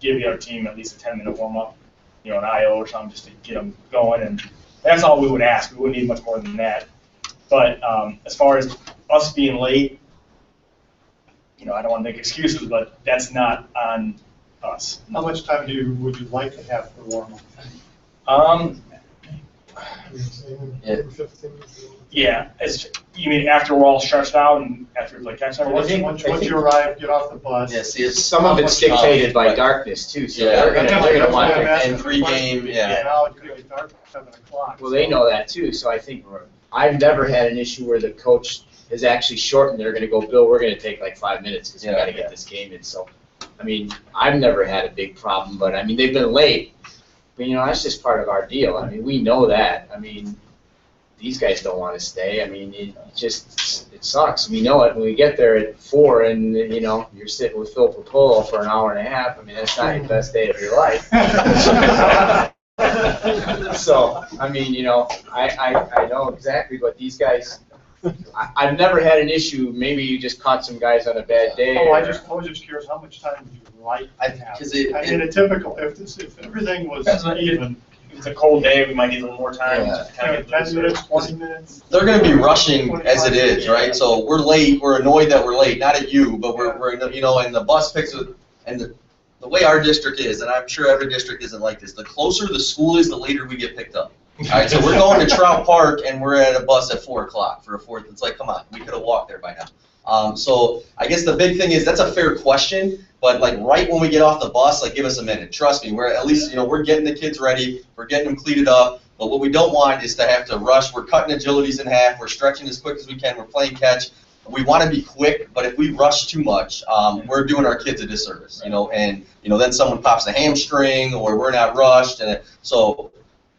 Speaker 1: give the other team at least a 10-minute warm-up, an IO or something, just to get them going, and that's all we would ask. We wouldn't need much more than that. But as far as us being late, I don't want to make excuses, but that's not on us.
Speaker 16: How much time would you like to have for warm-up?
Speaker 1: Yeah, you mean after we're all stretched out and after catch up?
Speaker 16: Once you arrive, get off the bus.
Speaker 4: Yeah, see, it's
Speaker 6: some of it's dictated by darkness too, so they're gonna want it.
Speaker 4: And pregame,
Speaker 16: Now it's gonna be dark at 7 o'clock.
Speaker 6: Well, they know that too, so I think I've never had an issue where the coach has actually shortened. They're gonna go, Bill, we're gonna take 5 minutes because we gotta get this game in. So, I've never had a big problem, but they've been late. But that's just part of our deal. We know that. These guys don't want to stay. It sucks. We know it when we get there at 4 and you're sitting with Phil Popolo for an hour and a half. That's not the best day of your life. So I know exactly. But these guys, I've never had an issue. Maybe you just caught some guys on a bad day.
Speaker 16: I was just curious, how much time would you like to have? In a typical, if everything was even.
Speaker 1: If it's a cold day, we might need a little more time.
Speaker 4: Yeah.
Speaker 1: To kind of
Speaker 16: 10 minutes, 20 minutes?
Speaker 4: They're going to be rushing as it is, right? So we're late. We're annoyed that we're late. Not at you, but we're and the bus picks it. And the way our district is, and I'm sure every district isn't like this, the closer the school is, the later we get picked up. All right, so we're going to Trout Park, and we're at a bus at 4 o'clock for a 4th. It's like, come on, we could have walked there by now. So I guess the big thing is, that's a fair question, but right when we get off the bus, give us a minute. Trust me, we're at least, we're getting the kids ready, we're getting them cleated up, but what we don't want is to have to rush. We're cutting agilities in half, we're stretching as quick as we can, we're playing catch. We want to be quick, but if we rush too much, we're doing our kids a disservice, and then someone pops a hamstring or we're not rushed, and so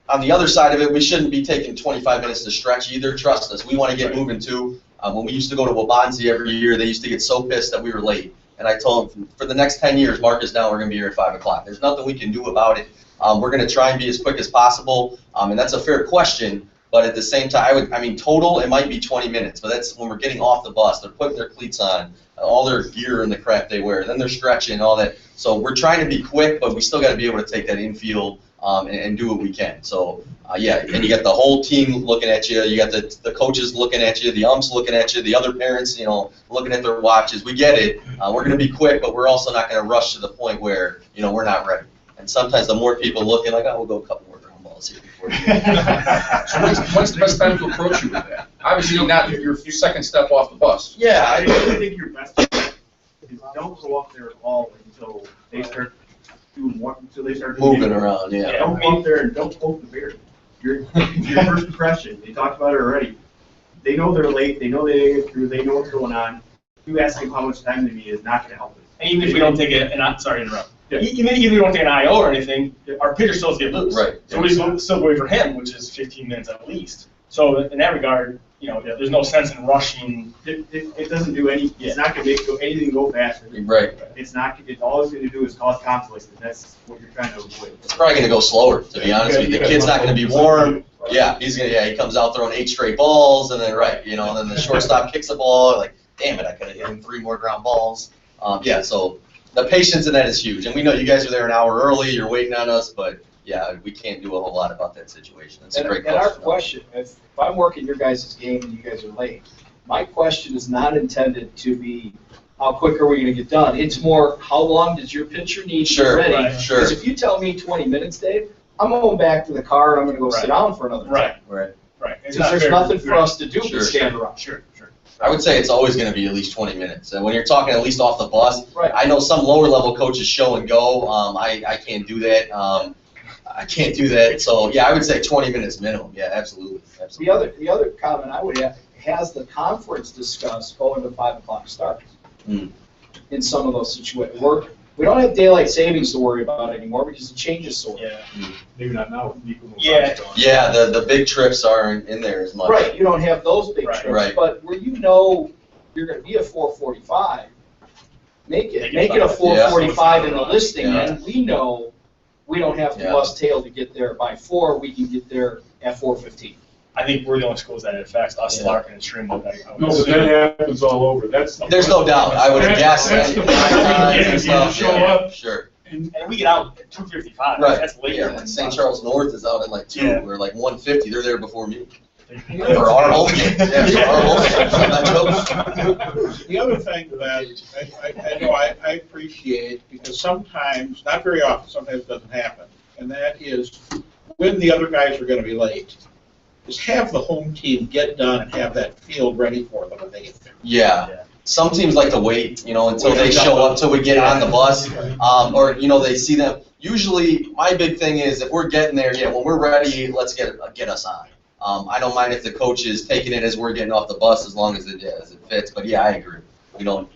Speaker 4: on the other side of it, we shouldn't be taking 25 minutes to stretch either. Trust us, we want to get moving too. When we used to go to Wabanzi every year, they used to get so pissed that we were late. And I told them, for the next 10 years, mark us down, we're going to be here at 5 o'clock. There's nothing we can do about it. We're going to try and be as quick as possible. And that's a fair question. But at the same time, total, it might be 20 minutes. But that's when we're getting off the bus. They're putting their cleats on, all their gear and the crap they wear. Then they're stretching, all that. So we're trying to be quick, but we still got to be able to take that infield and do what we can. So, yeah, and you got the whole team looking at you. You got the coaches looking at you, the umps looking at you, the other parents, looking at their watches. We get it. We're going to be quick, but we're also not going to rush to the point where, we're not ready. And sometimes the more people looking, like, oh, we'll go a couple more ground balls here before.
Speaker 8: So when's the best time to approach you with that? Obviously, you got your second step off the bus.
Speaker 4: Yeah,
Speaker 17: I think your best bet is don't go up there at all until they start doing what, until they start
Speaker 4: moving around. Yeah.
Speaker 17: Don't go up there and don't poke the bear. Your first impression. They talked about it already. They know they're late. They know they didn't get through. They know what's going on. You asking how much time they need is not going to help us.
Speaker 1: And even if we don't take it, and I'm sorry to interrupt. Yeah. Even if we don't take an IO or anything, our pitcher still has to get loose.
Speaker 4: Right.
Speaker 1: So we still wait for him, which is 15 minutes at least. So in that regard, there's no sense in rushing.
Speaker 17: It doesn't do any. It's not going to make anything go faster.
Speaker 4: Right.
Speaker 17: It's not. It's all it's going to do is cause conflicts, and that's what you're trying to avoid.
Speaker 4: It's probably going to go slower, to be honest with you. The kid's not going to be warm. Yeah, he comes out throwing 8 straight balls, and then and then the shortstop kicks the ball. Like, damn it, I could have hit him 3 more ground balls. So the patience in that is huge, and we know you guys are there an hour early. You're waiting on us, but yeah, we can't do a whole lot about that situation. It's a great question.
Speaker 15: And our question, if I'm working your guys' game and you guys are late, my question is not intended to be how quick are we going to get done. It's more how long does your pitcher need to get ready?
Speaker 4: Right, sure.
Speaker 15: Because if you tell me 20 minutes, Dave, I'm going back to the car and I'm going to go sit down for another 10.
Speaker 4: Right.
Speaker 15: Because there's nothing for us to do but stand around.
Speaker 1: Sure.
Speaker 4: I would say it's always going to be at least 20 minutes. And when you're talking at least off the bus,
Speaker 15: right.
Speaker 4: I know some lower level coaches show and go. I can't do that. I can't do that. So yeah, I would say 20 minutes minimum. Yeah, absolutely.
Speaker 15: The other comment I would have, has the conference discussed going to 5 o'clock start in some of those situations? We don't have daylight savings to worry about anymore because it changes so much.
Speaker 1: Yeah.
Speaker 14: Maybe not now.
Speaker 4: Yeah, the big trips aren't in there as much.
Speaker 15: Right, you don't have those big trips.
Speaker 4: Right.
Speaker 15: But where you're going to be a 4:45, make it a 4:45 in the listing, and we know we don't have to bust tail to get there by 4. We can get there at 4:15.
Speaker 1: I think we're the only schools that it affects, us, Larkin, and Streamwood.
Speaker 14: No, but that happens all over. There's
Speaker 4: no doubt. I would have guessed
Speaker 1: that. Show up.
Speaker 4: Sure.
Speaker 1: And we get out at 2:55.
Speaker 4: Right.
Speaker 1: That's late.
Speaker 4: Yeah, like St. Charles North is out at like 2 or like 1:50. They're there before me. For our whole game. Yeah, for our whole game.
Speaker 5: The other thing that I know I appreciate, because sometimes, not very often, sometimes it doesn't happen, and that is when the other guys are going to be late, is have the home team get done and have that field ready for them when they get there.
Speaker 4: Yeah. Some teams like to wait, until they show up, till we get on the bus, or they see them. Usually, my big thing is if we're getting there, when we're ready, let's get us on. I don't mind if the coach is taking it as we're getting off the bus, as long as it fits. But yeah, I agree. We don't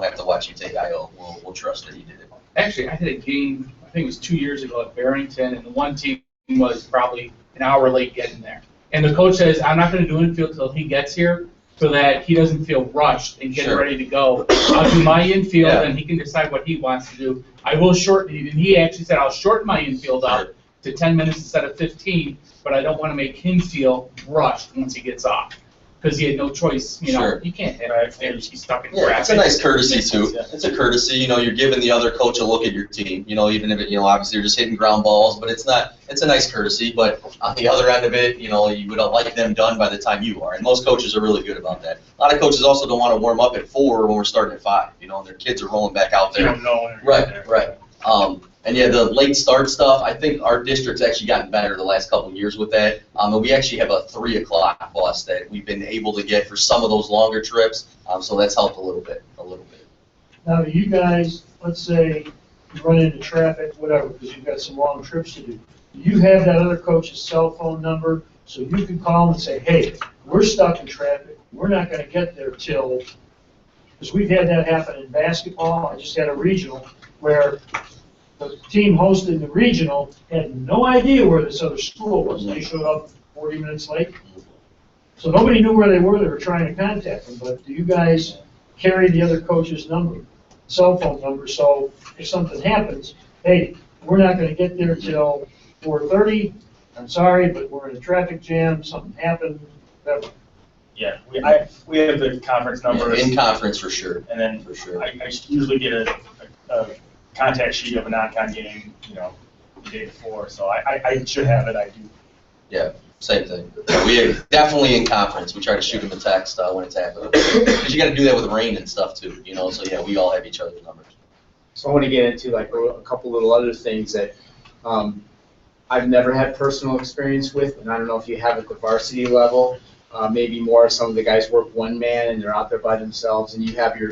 Speaker 4: have to watch you take IO. We'll trust that you did it.
Speaker 10: Actually, I had a game, I think it was 2 years ago at Barrington, and the one team was probably an hour late getting there. And the coach says, I'm not going to do infield until he gets here so that he doesn't feel rushed and get ready to go. I'll do my infield, and he can decide what he wants to do. I will shorten it. And he actually said, I'll shorten my infield out to 10 minutes instead of 15, but I don't want to make him feel rushed once he gets off. Because he had no choice, you can't have him there, he's stuck in grass.
Speaker 4: It's a nice courtesy too. It's a courtesy, you're giving the other coach a look at your team, even if it, obviously you're just hitting ground balls, but it's a nice courtesy, but on the other end of it, you would like them done by the time you are, and most coaches are really good about that. A lot of coaches also don't want to warm up at 4 when we're starting at 5, and their kids are rolling back out there.
Speaker 1: You don't know.
Speaker 4: Right. And yeah, the late start stuff, I think our district's actually gotten better the last couple of years with that. And we actually have a 3 o'clock bus that we've been able to get for some of those longer trips. So that's helped a little bit.
Speaker 12: Now, you guys, let's say you run into traffic, whatever, because you've got some long trips to do. You have that other coach's cell phone number, so you can call them and say, hey, we're stuck in traffic. We're not going to get there till, because we've had that happen in basketball. I just had a regional where the team hosting the regional had no idea where this other school was. They showed up 40 minutes late. So nobody knew where they were trying to contact them, but do you guys carry the other coach's number, cell phone number, so if something happens, hey, we're not gonna get there till 4:30, I'm sorry, but we're in a traffic jam, something happened, whatever.
Speaker 1: Yeah, we have the conference numbers.
Speaker 4: In conference for sure.
Speaker 1: And then
Speaker 4: For sure.
Speaker 1: I usually get a contact sheet of a non-con game, the day before, so I should have it, I do.
Speaker 4: Yeah, same thing. We are definitely in conference. We try to shoot them a text when it's happening. Because you got to do that with rain and stuff too, So yeah, we all have each other's numbers.
Speaker 6: So I want to get into like a couple little other things that I've never had personal experience with, and I don't know if you have at the varsity level. Maybe more some of the guys work one man and they're out there by themselves, and you have your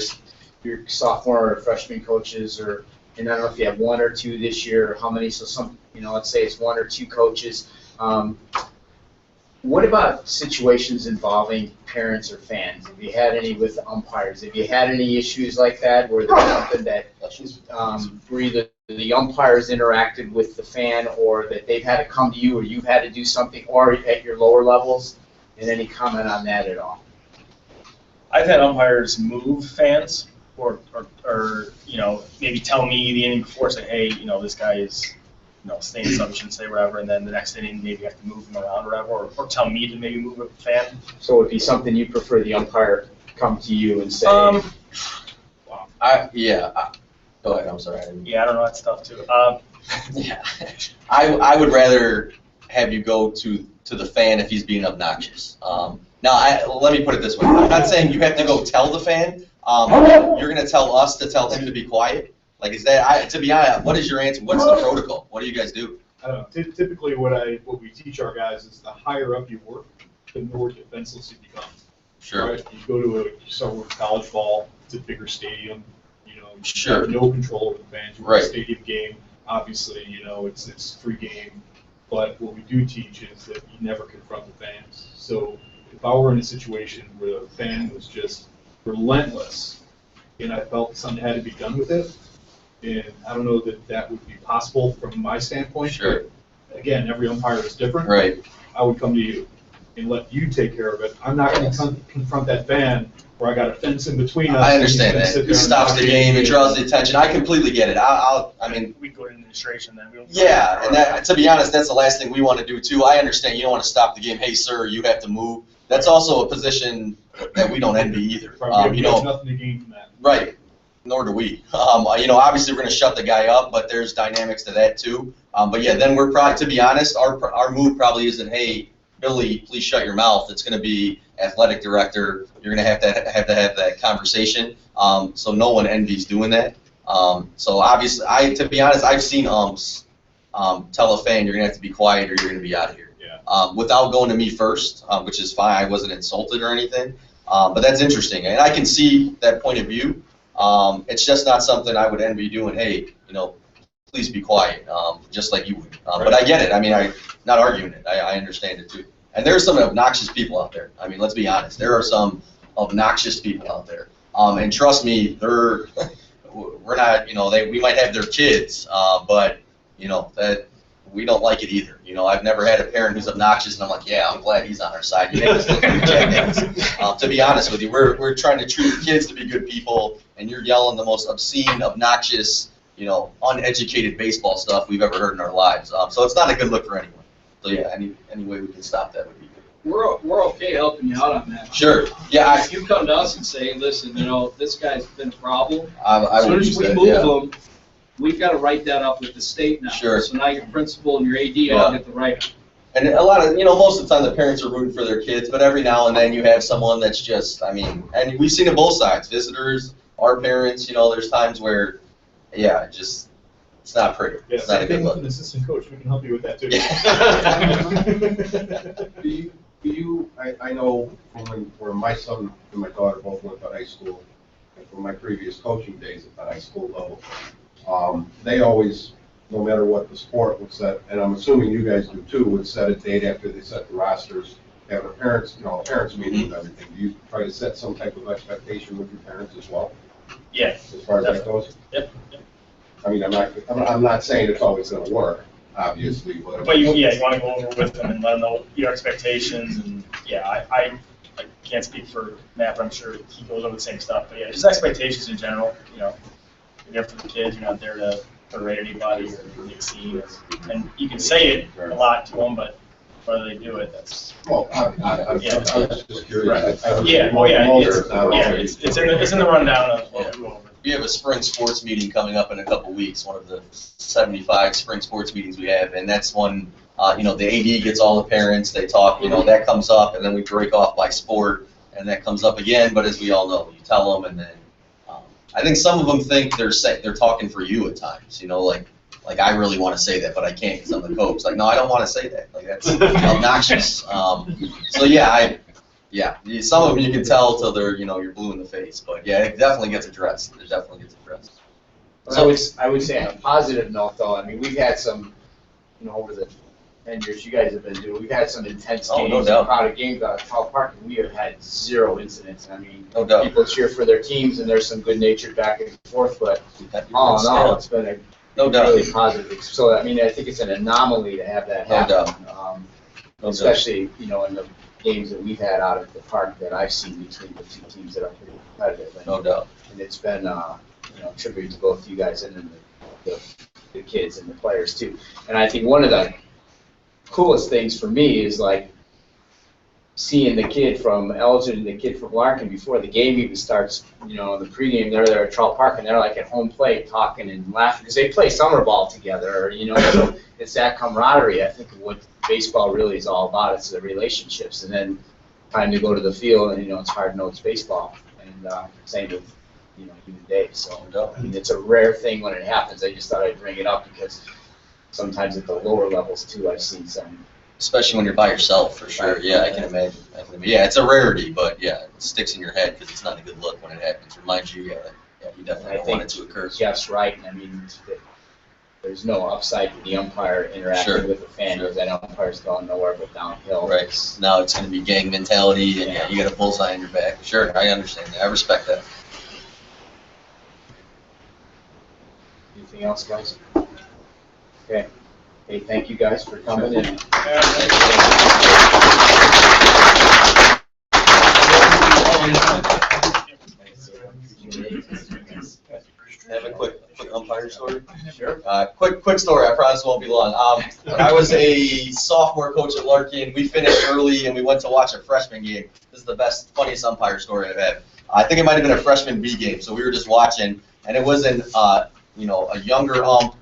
Speaker 6: sophomore or freshman coaches, and I don't know if you have one or two this year or how many. So some, let's say it's one or two coaches. What about situations involving parents or fans? Have you had any with the umpires? Have you had any issues like that where there's something that where either the umpires interacted with the fan, or that they've had to come to you, or you've had to do something, or at your lower levels? And any comment on that at all?
Speaker 1: I've had umpires move fans, or maybe tell me the inning before, say, hey, this guy is, staying sub, shouldn't say whatever, and then the next inning maybe have to move him around or whatever, or tell me to maybe move a fan.
Speaker 6: So it would be something you prefer the umpire come to you and say?
Speaker 4: Go ahead, I'm sorry.
Speaker 1: Yeah, I don't know that stuff too.
Speaker 4: Yeah, I would rather have you go to the fan if he's being obnoxious. Now, let me put it this way. I'm not saying you have to go tell the fan. You're going to tell us to tell him to be quiet. Like, is that, to be honest, what is your answer? What's the protocol? What do you guys do?
Speaker 14: I don't know. Typically, what we teach our guys is the higher up you work, the more defenseless you become.
Speaker 4: Sure.
Speaker 14: Right? You go to start with college ball, it's a bigger stadium. You
Speaker 4: Sure.
Speaker 14: have no control over the fans. You're
Speaker 4: Right.
Speaker 14: in a stadium game. Obviously, it's free game. But what we do teach is that you never confront the fans. So if I were in a situation where the fan was just relentless, and I felt something had to be done with it, and I don't know that would be possible from my standpoint.
Speaker 4: Sure.
Speaker 14: But again, every umpire is different.
Speaker 4: Right.
Speaker 14: I would come to you and let you take care of it. I'm not going to confront that fan where I got a fence in between us.
Speaker 4: I understand that. It stops the game. It draws the attention. I completely get it. I mean,
Speaker 1: we go to administration then.
Speaker 4: Yeah, and that, to be honest, that's the last thing we want to do too. I understand you don't want to stop the game. Hey, sir, you have to move. That's also a position that we don't envy either.
Speaker 14: We have nothing to gain from that.
Speaker 4: Right. Nor do we. Obviously we're going to shut the guy up, but there's dynamics to that too. But yeah, then we're probably, to be honest, our move probably isn't, hey, Billy, please shut your mouth. It's going to be athletic director. You're going to have that conversation. So no one envies doing that. So obviously, to be honest, I've seen tell a fan you're going to have to be quiet or you're going to be out of here.
Speaker 14: Yeah.
Speaker 4: Without going to me first, which is fine. I wasn't insulted or anything. But that's interesting, and I can see that point of view. It's just not something I would envy doing. Hey, please be quiet, just like you would. But I get it. I mean, I'm not arguing it. I understand it too. And there's some obnoxious people out there. I mean, let's be honest. There are some obnoxious people out there. And trust me, we're not. We might have their kids, but that we don't like it either. I've never had a parent who's obnoxious, and I'm like, yeah, I'm glad he's on our side. You make us look like jackasses. To be honest with you, we're trying to treat the kids to be good people, and you're yelling the most obscene, obnoxious, uneducated baseball stuff we've ever heard in our lives. So it's not a good look for anyone. So yeah, any way we can stop that would be good.
Speaker 15: We're okay helping you out on that.
Speaker 4: Sure. Yeah.
Speaker 15: If you come to us and say, listen, this guy's been a problem.
Speaker 4: As
Speaker 15: soon as we move him, we've got to write that up with the state now.
Speaker 4: Sure.
Speaker 15: So now your principal and your AD all get to write it.
Speaker 4: And a lot of, most of the time the parents are rooting for their kids, but every now and then you have someone that's just, and we've seen it both sides, visitors, our parents, there's times where, it's not pretty.
Speaker 14: Yeah,
Speaker 4: it's not a
Speaker 14: same
Speaker 4: good
Speaker 14: thing
Speaker 4: look.
Speaker 14: with an assistant coach. We can help you with that too.
Speaker 18: I know from when my son and my daughter both went to high school, and from my previous coaching days at the high school level, they always, no matter what the sport would set, and I'm assuming you guys do too, would set a date after they set the rosters, have a parents meeting and everything. Do you try to set some type of expectation with your parents as well?
Speaker 1: Yeah.
Speaker 18: As far as that goes?
Speaker 1: Yep.
Speaker 18: I mean, I'm not saying it's always gonna work, obviously, but.
Speaker 1: But you want to go over with them and let them know your expectations, and I can't speak for Matt, but I'm sure he goes over the same stuff. But yeah, just expectations in general. You're there for the kids. You're not there to berate anybody or make scenes. And you can say it a lot to them, but whether they do it, that's.
Speaker 18: Well, I was just curious.
Speaker 1: It's in the rundown of what we go over.
Speaker 4: We have a spring sports meeting coming up in a couple weeks, one of the 75 spring sports meetings we have, and that's when, the AD gets all the parents, they talk, that comes up, and then we break off by sport, and that comes up again, but as we all know, you tell them, and then, I think some of them think they're talking for you at times, like I really want to say that, but I can't because I'm the coach. Like, no, I don't want to say that. Like, that's obnoxious. So yeah, some of them you can tell till they're, you're blue in the face. But yeah, it definitely gets addressed. It definitely gets addressed.
Speaker 6: So I would say on a positive note, though, I mean, we've had some, over the 10 years you guys have been doing, we've had some intense games,
Speaker 4: no doubt.
Speaker 6: crowded games out of Tall Park, and we have had 0 incidents. I mean,
Speaker 4: no doubt.
Speaker 6: People cheer for their teams, and there's some good-natured back and forth, but all in all, it's been a really positive. So, I mean, I think it's an anomaly to have that happen. Especially, in the games that we've had out at the park that I've seen between the two teams that are pretty competitive. And,
Speaker 4: no doubt.
Speaker 6: And it's been, tribute to both you guys and then the kids and the players too. And I think one of the coolest things for me is like seeing the kid from Elgin and the kid from Larkin before the game even starts, the pregame, they're there at Trout Park and they're like at home plate talking and laughing because they play summer ball together, so it's that camaraderie, I think, of what baseball really is all about. It's the relationships, and then time to go to the field, and it's hard notes baseball, and same with even Dave. So I mean, it's a rare thing when it happens. I just thought I'd bring it up because sometimes at the lower levels too, I've seen some.
Speaker 4: Especially when you're by yourself, for sure. Yeah, I can imagine. Yeah, it's a rarity, but yeah, it sticks in your head because it's not a good look when it happens. It reminds you, you definitely don't want it to occur.
Speaker 6: Jeff's right. I mean, there's no upside to the umpire interacting with the fan because that umpire's going nowhere but downhill.
Speaker 4: Right. Now it's going to be gang mentality, and you got a bullseye on your back. Sure, I understand that. I respect that.
Speaker 6: Anything else, guys? Okay. Hey, thank you guys for coming in.
Speaker 4: Have a quick umpire story?
Speaker 6: Sure.
Speaker 4: Quick story. I promise it won't be long. I was a sophomore coach at Larkin. We finished early and we went to watch a freshman game. This is the funniest umpire story I've had. I think it might have been a freshman B game. So we were just watching, and it was a younger ump.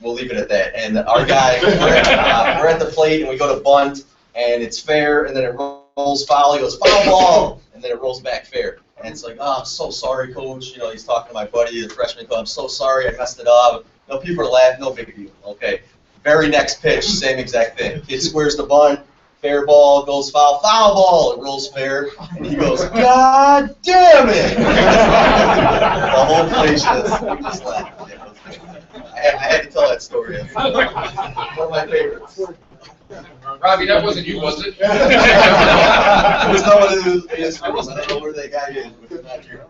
Speaker 4: We'll leave it at that. And our guy, we're at the plate and we go to bunt, and it's fair, and then it rolls foul. He goes, foul ball, and then it rolls back fair. And it's like, oh, I'm so sorry, coach. He's talking to my buddy, the freshman coach. I'm so sorry, I messed it up. People are laughing, no big deal. Okay. Very next pitch, same exact thing. Kid squares the bunt, fair ball, goes foul ball, it rolls fair, and he goes, God damn it! The whole place just laughed. I had to tell that story. One of my favorites.
Speaker 8: Robbie, that wasn't you, was it?
Speaker 4: It was someone who is I don't know where they got in, but it's not here.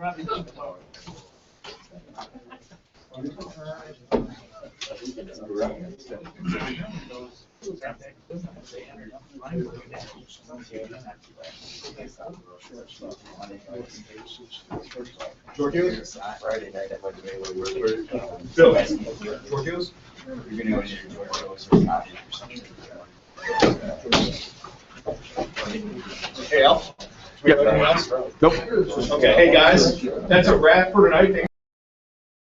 Speaker 14: George Hughes?
Speaker 6: Friday night, I went to
Speaker 14: Bill, George Hughes?
Speaker 6: You're going to go to George Hughes or not or something.
Speaker 14: Hey, Al? We have anything else? Nope. Okay, hey, guys, that's a wrap for tonight.